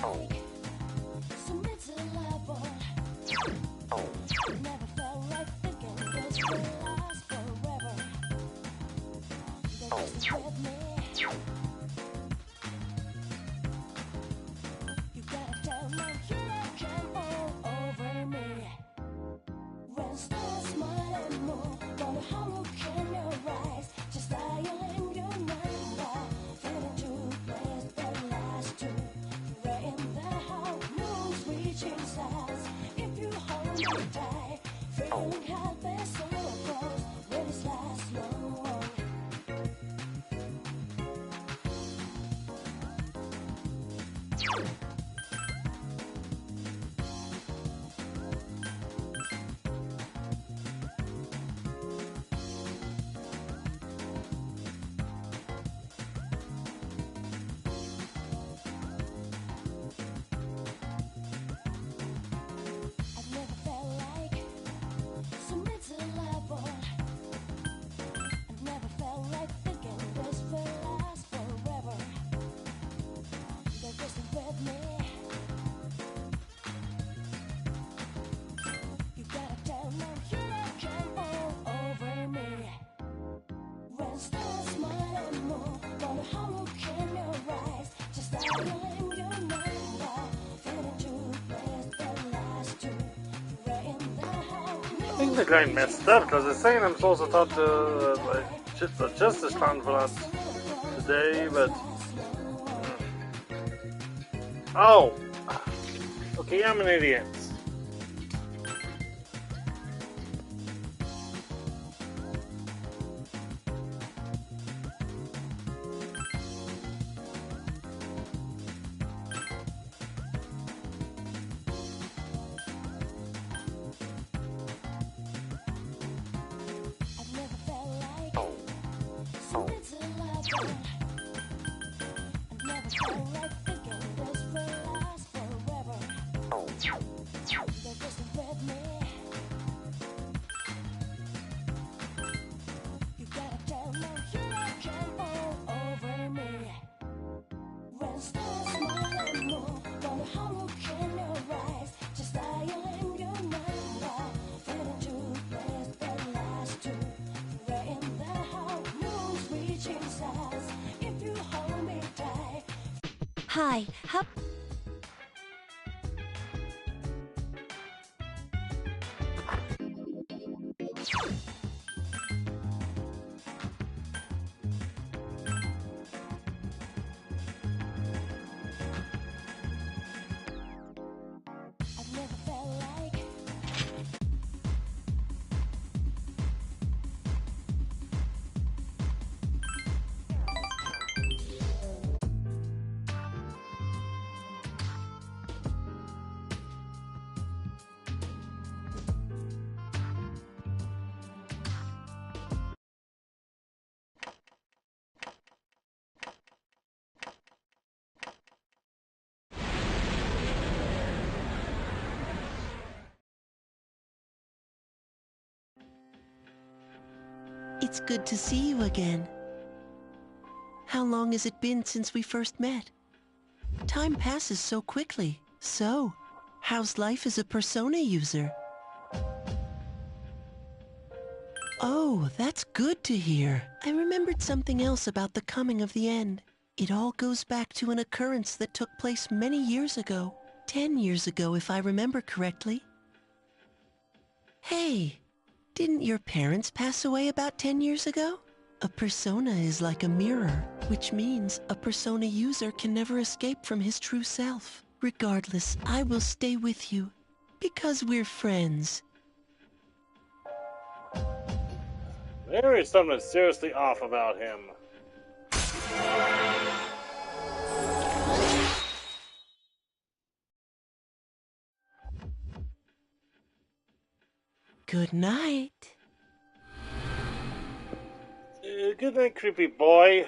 So miserable. Never felt like thinking this will last forever. They're just with me. You gotta tell me you can all over me. When stars smile and move, wonder how look in your eyes. Just dialing your number, feeling too blessed that last two. Right in the heart, moon's reaching stars. If you hold me tight, feeling helpless, so close. Will this last long? I've never felt like so miserable. I've never felt like thinking this will last forever. They're just with me. You gotta tell them you can all over me. When stars smile and move, wonder how look in your eyes. Just dialing your number, feeling too blessed that last two. Right in the heart. I think the guy messed up because it's saying I'm supposed to talk to the Justice Confidant today, but oh, okay, I'm an idiot. I've never felt like so miserable. I've never felt like thinking this will last forever. They're just with me. You gotta tell me you can all over me. When stars smile and move, wonder how look in your eyes. Just dialing your number, feeling too blessed that last two. Right in the heart, moon's reaching stars. If you hold me tight. Hi, how... I've never felt like It's good to see you again. How long has it been since we first met? Time passes so quickly. So, how's life as a Persona user? Oh, that's good to hear. I remembered something else about the coming of the end. It all goes back to an occurrence that took place many years ago. 10 years ago, if I remember correctly. Hey, didn't your parents pass away about 10 years ago? A persona is like a mirror, which means a persona user can never escape from his true self. Regardless, I will stay with you, because we're friends. There is something seriously off about him. Good night. Good night, creepy boy.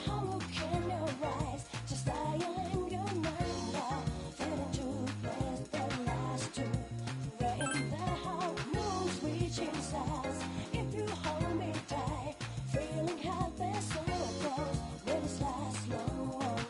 how can you rise? Just dialing your mind now. Fading to place that last two. Rain the how moons reaching stars. If you hold me tight, feeling happy so close. Will this last long?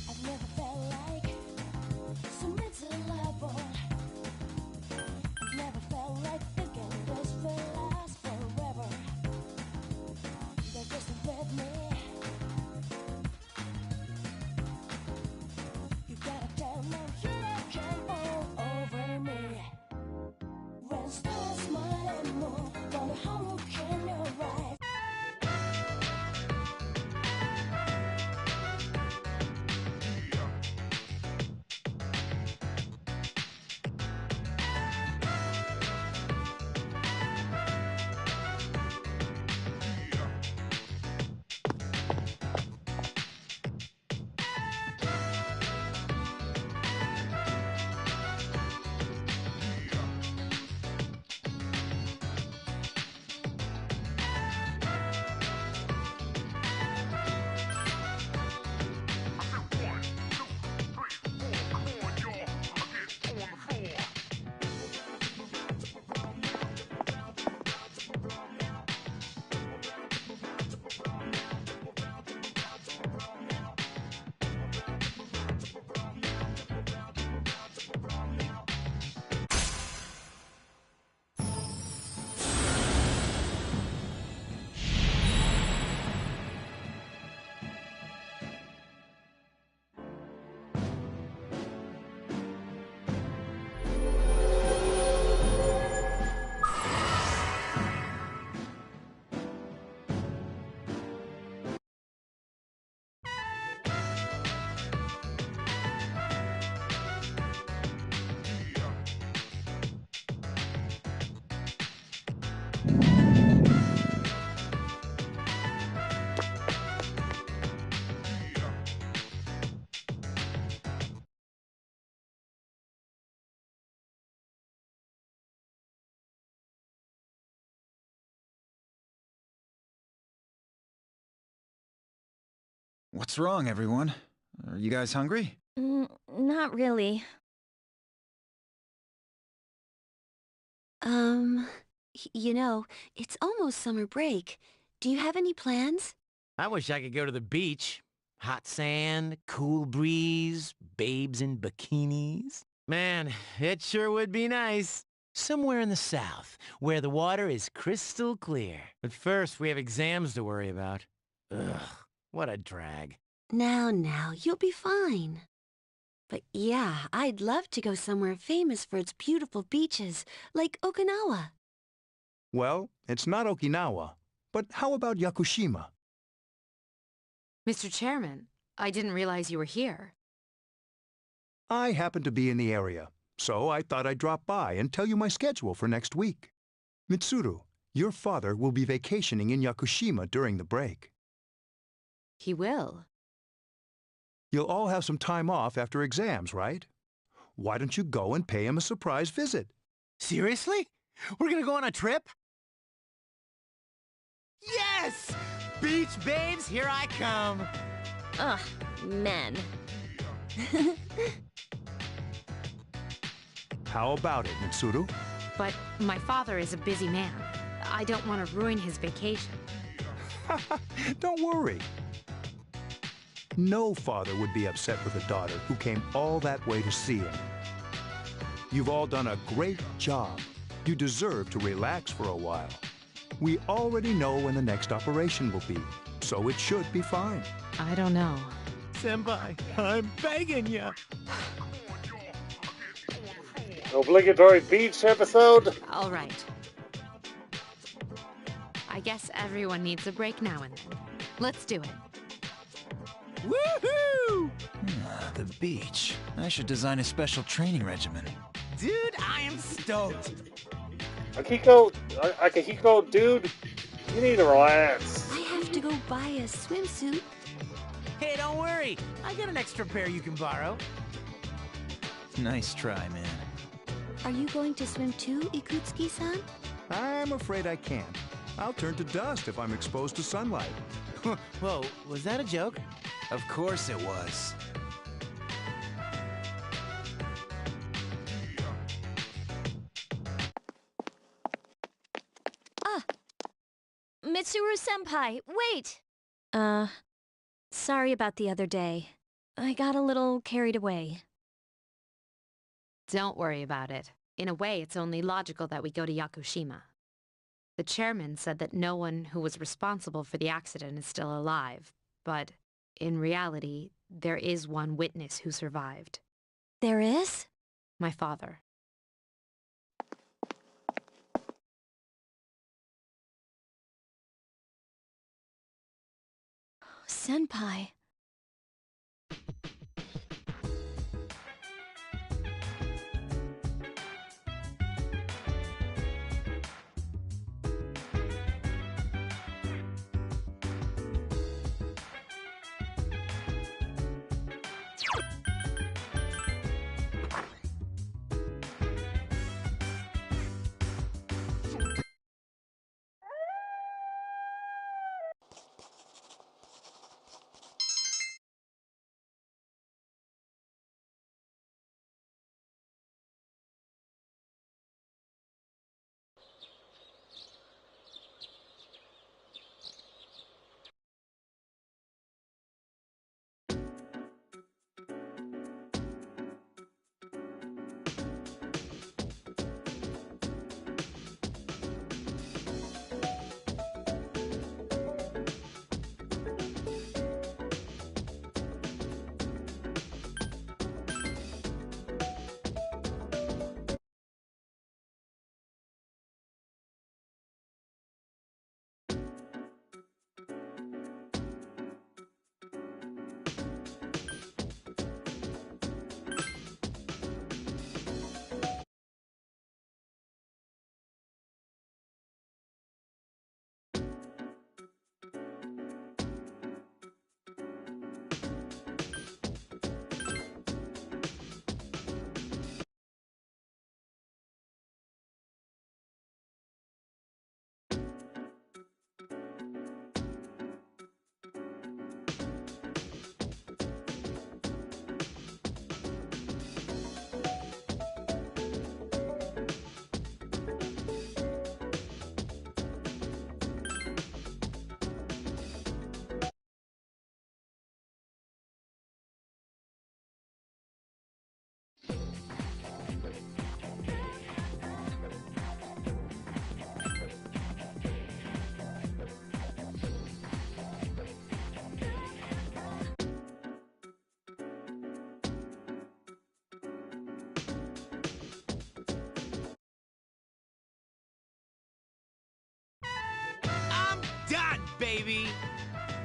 I've never felt like so miserable. I've never felt like thinking this will last forever. They're just with me. You gotta tell them you come all over me. When stars smile and move, wonder how can you rise? What's wrong, everyone? Are you guys hungry? Not really. You know, it's almost summer break. Do you have any plans? I wish I could go to the beach. Hot sand, cool breeze, babes in bikinis. Man, it sure would be nice. Somewhere in the south, where the water is crystal clear. But first, we have exams to worry about. Ugh, what a drag. Now, you'll be fine. But yeah, I'd love to go somewhere famous for its beautiful beaches, like Okinawa. Well, it's not Okinawa, but how about Yakushima? Mr. Chairman, I didn't realize you were here. I happen to be in the area, so I thought I'd drop by and tell you my schedule for next week. Mitsuru, your father will be vacationing in Yakushima during the break. He will. You'll all have some time off after exams, right? Why don't you go and pay him a surprise visit? Seriously? We're gonna go on a trip? Yes! Beach babes, here I come! Ugh, men. How about it, Mitsuru? But my father is a busy man. I don't want to ruin his vacation. Don't worry. No father would be upset with a daughter who came all that way to see him. You've all done a great job. You deserve to relax for a while. We already know when the next operation will be, so it should be fine. I don't know. Senpai, I'm begging you. Obligatory beach episode? All right. I guess everyone needs a break now and then. Let's do it. Woohoo! The beach. I should design a special training regimen. dude, I am stoked. Akihiko, dude, you need to relax. I have to go buy a swimsuit. Hey, don't worry. I got an extra pair you can borrow. Nice try, man. Are you going to swim too, Ikutsuki-san? I'm afraid I can't. I'll turn to dust if I'm exposed to sunlight. Whoa, was that a joke? Of course it was. Mitsuru-senpai, wait! Sorry about the other day. I got a little carried away. Don't worry about it. In a way, it's only logical that we go to Yakushima. The chairman said that no one who was responsible for the accident is still alive, but in reality, there is one witness who survived. There is? My father. Senpai. I'm done, baby!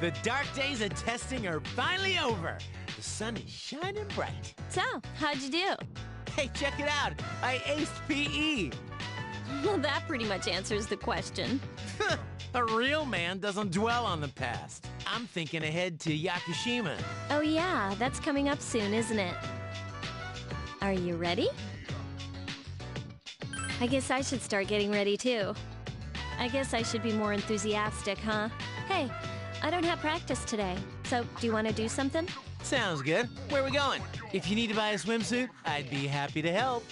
The dark days of testing are finally over. The sun is shining bright. So, how'd you do? Hey, check it out. I aced PE. Well, that pretty much answers the question. A real man doesn't dwell on the past. I'm thinking ahead to Yakushima. Oh yeah, that's coming up soon, isn't it? Are you ready? I guess I should start getting ready too. I guess I should be more enthusiastic, huh? Hey, I don't have practice today, so do you want to do something? Sounds good. Where are we going? If you need to buy a swimsuit, I'd be happy to help.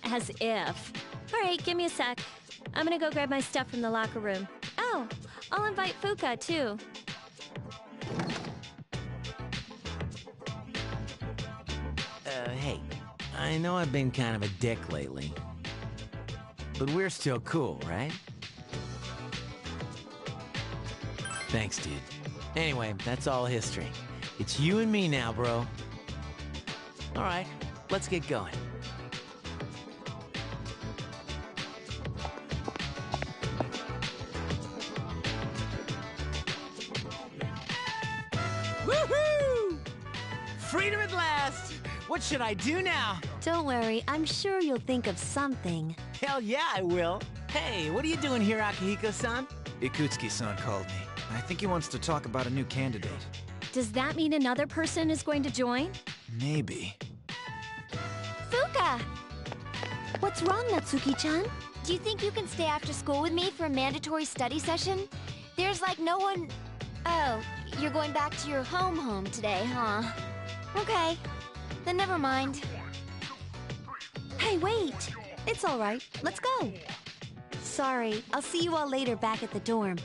As if. All right, give me a sec. I'm gonna go grab my stuff from the locker room. Oh, I'll invite Fuka, too. Hey, I know I've been kind of a dick lately, but we're still cool, right? Thanks, dude. Anyway, that's all history. It's you and me now, bro. All right, let's get going. Woohoo! Freedom at last! What should I do now? Don't worry, I'm sure you'll think of something. Hell yeah, I will. Hey, what are you doing here, Akihiko-san? Ikutsuki-san called me. I think he wants to talk about a new candidate. Does that mean another person is going to join? Maybe. Fuka! What's wrong, Natsuki-chan? Do you think you can stay after school with me for a mandatory study session? There's like no one... Oh, you're going back to your home today, huh? Okay, then never mind. Hey, wait! It's all right. Let's go. Sorry, I'll see you all later back at the dorm.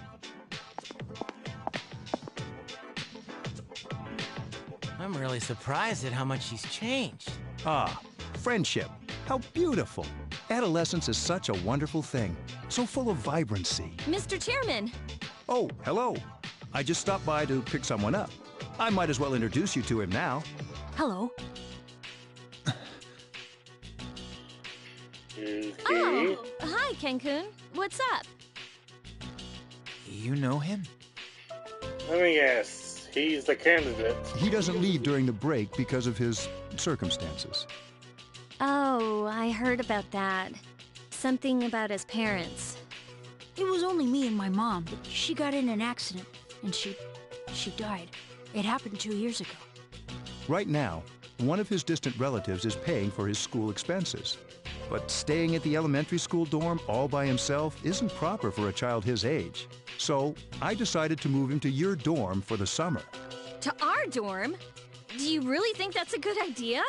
I'm really surprised at how much she's changed. Ah, friendship. How beautiful. Adolescence is such a wonderful thing. So full of vibrancy. Mr. Chairman! Oh, hello. I just stopped by to pick someone up. I might as well introduce you to him now. Hello. Okay. Oh, hi, Ken-kun. What's up? You know him? Let me guess. He's the candidate. He doesn't leave during the break because of his circumstances. Oh, I heard about that. Something about his parents. It was only me and my mom, but she got in an accident, and she died. It happened 2 years ago. Right now, one of his distant relatives is paying for his school expenses. But staying at the elementary school dorm all by himself isn't proper for a child his age. So I decided to move him to your dorm for the summer. To our dorm? Do you really think that's a good idea?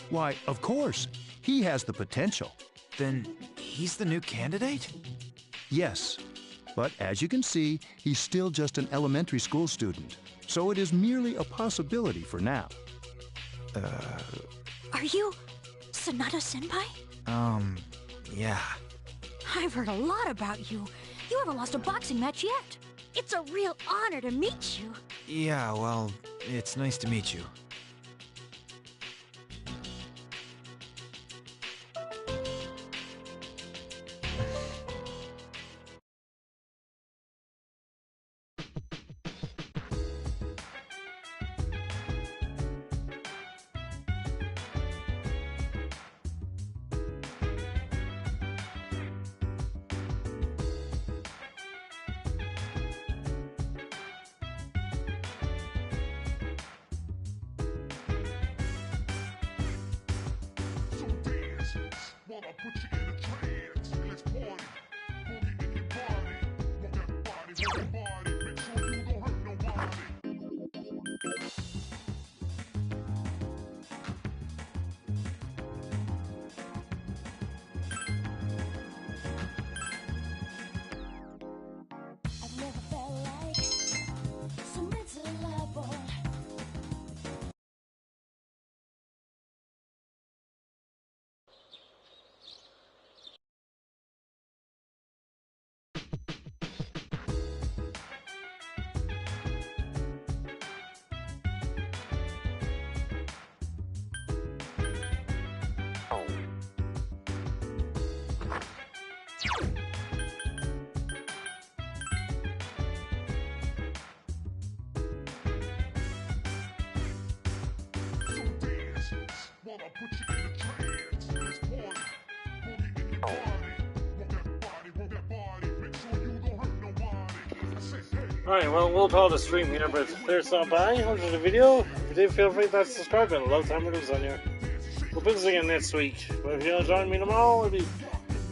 Why, of course. He has the potential. Then he's the new candidate? Yes. But as you can see, he's still just an elementary school student. So it is merely a possibility for now. Are you Sanada-senpai? Yeah. I've heard a lot about you. You haven't lost a boxing match yet. It's a real honor to meet you. Yeah, well, it's nice to meet you. I've never felt like so miserable. Alright, well, we'll call the stream here, but there's stop by. Watch the video. If you did, feel free to subscribe and love time videos on here. We'll do this again next week. But if you want to join me tomorrow, we'll be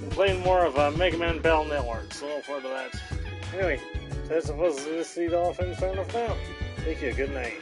playing more of Mega Man Bell Network, so look forward to that. Anyway, that's the Mistydolphin signing off now. Thank you, good night.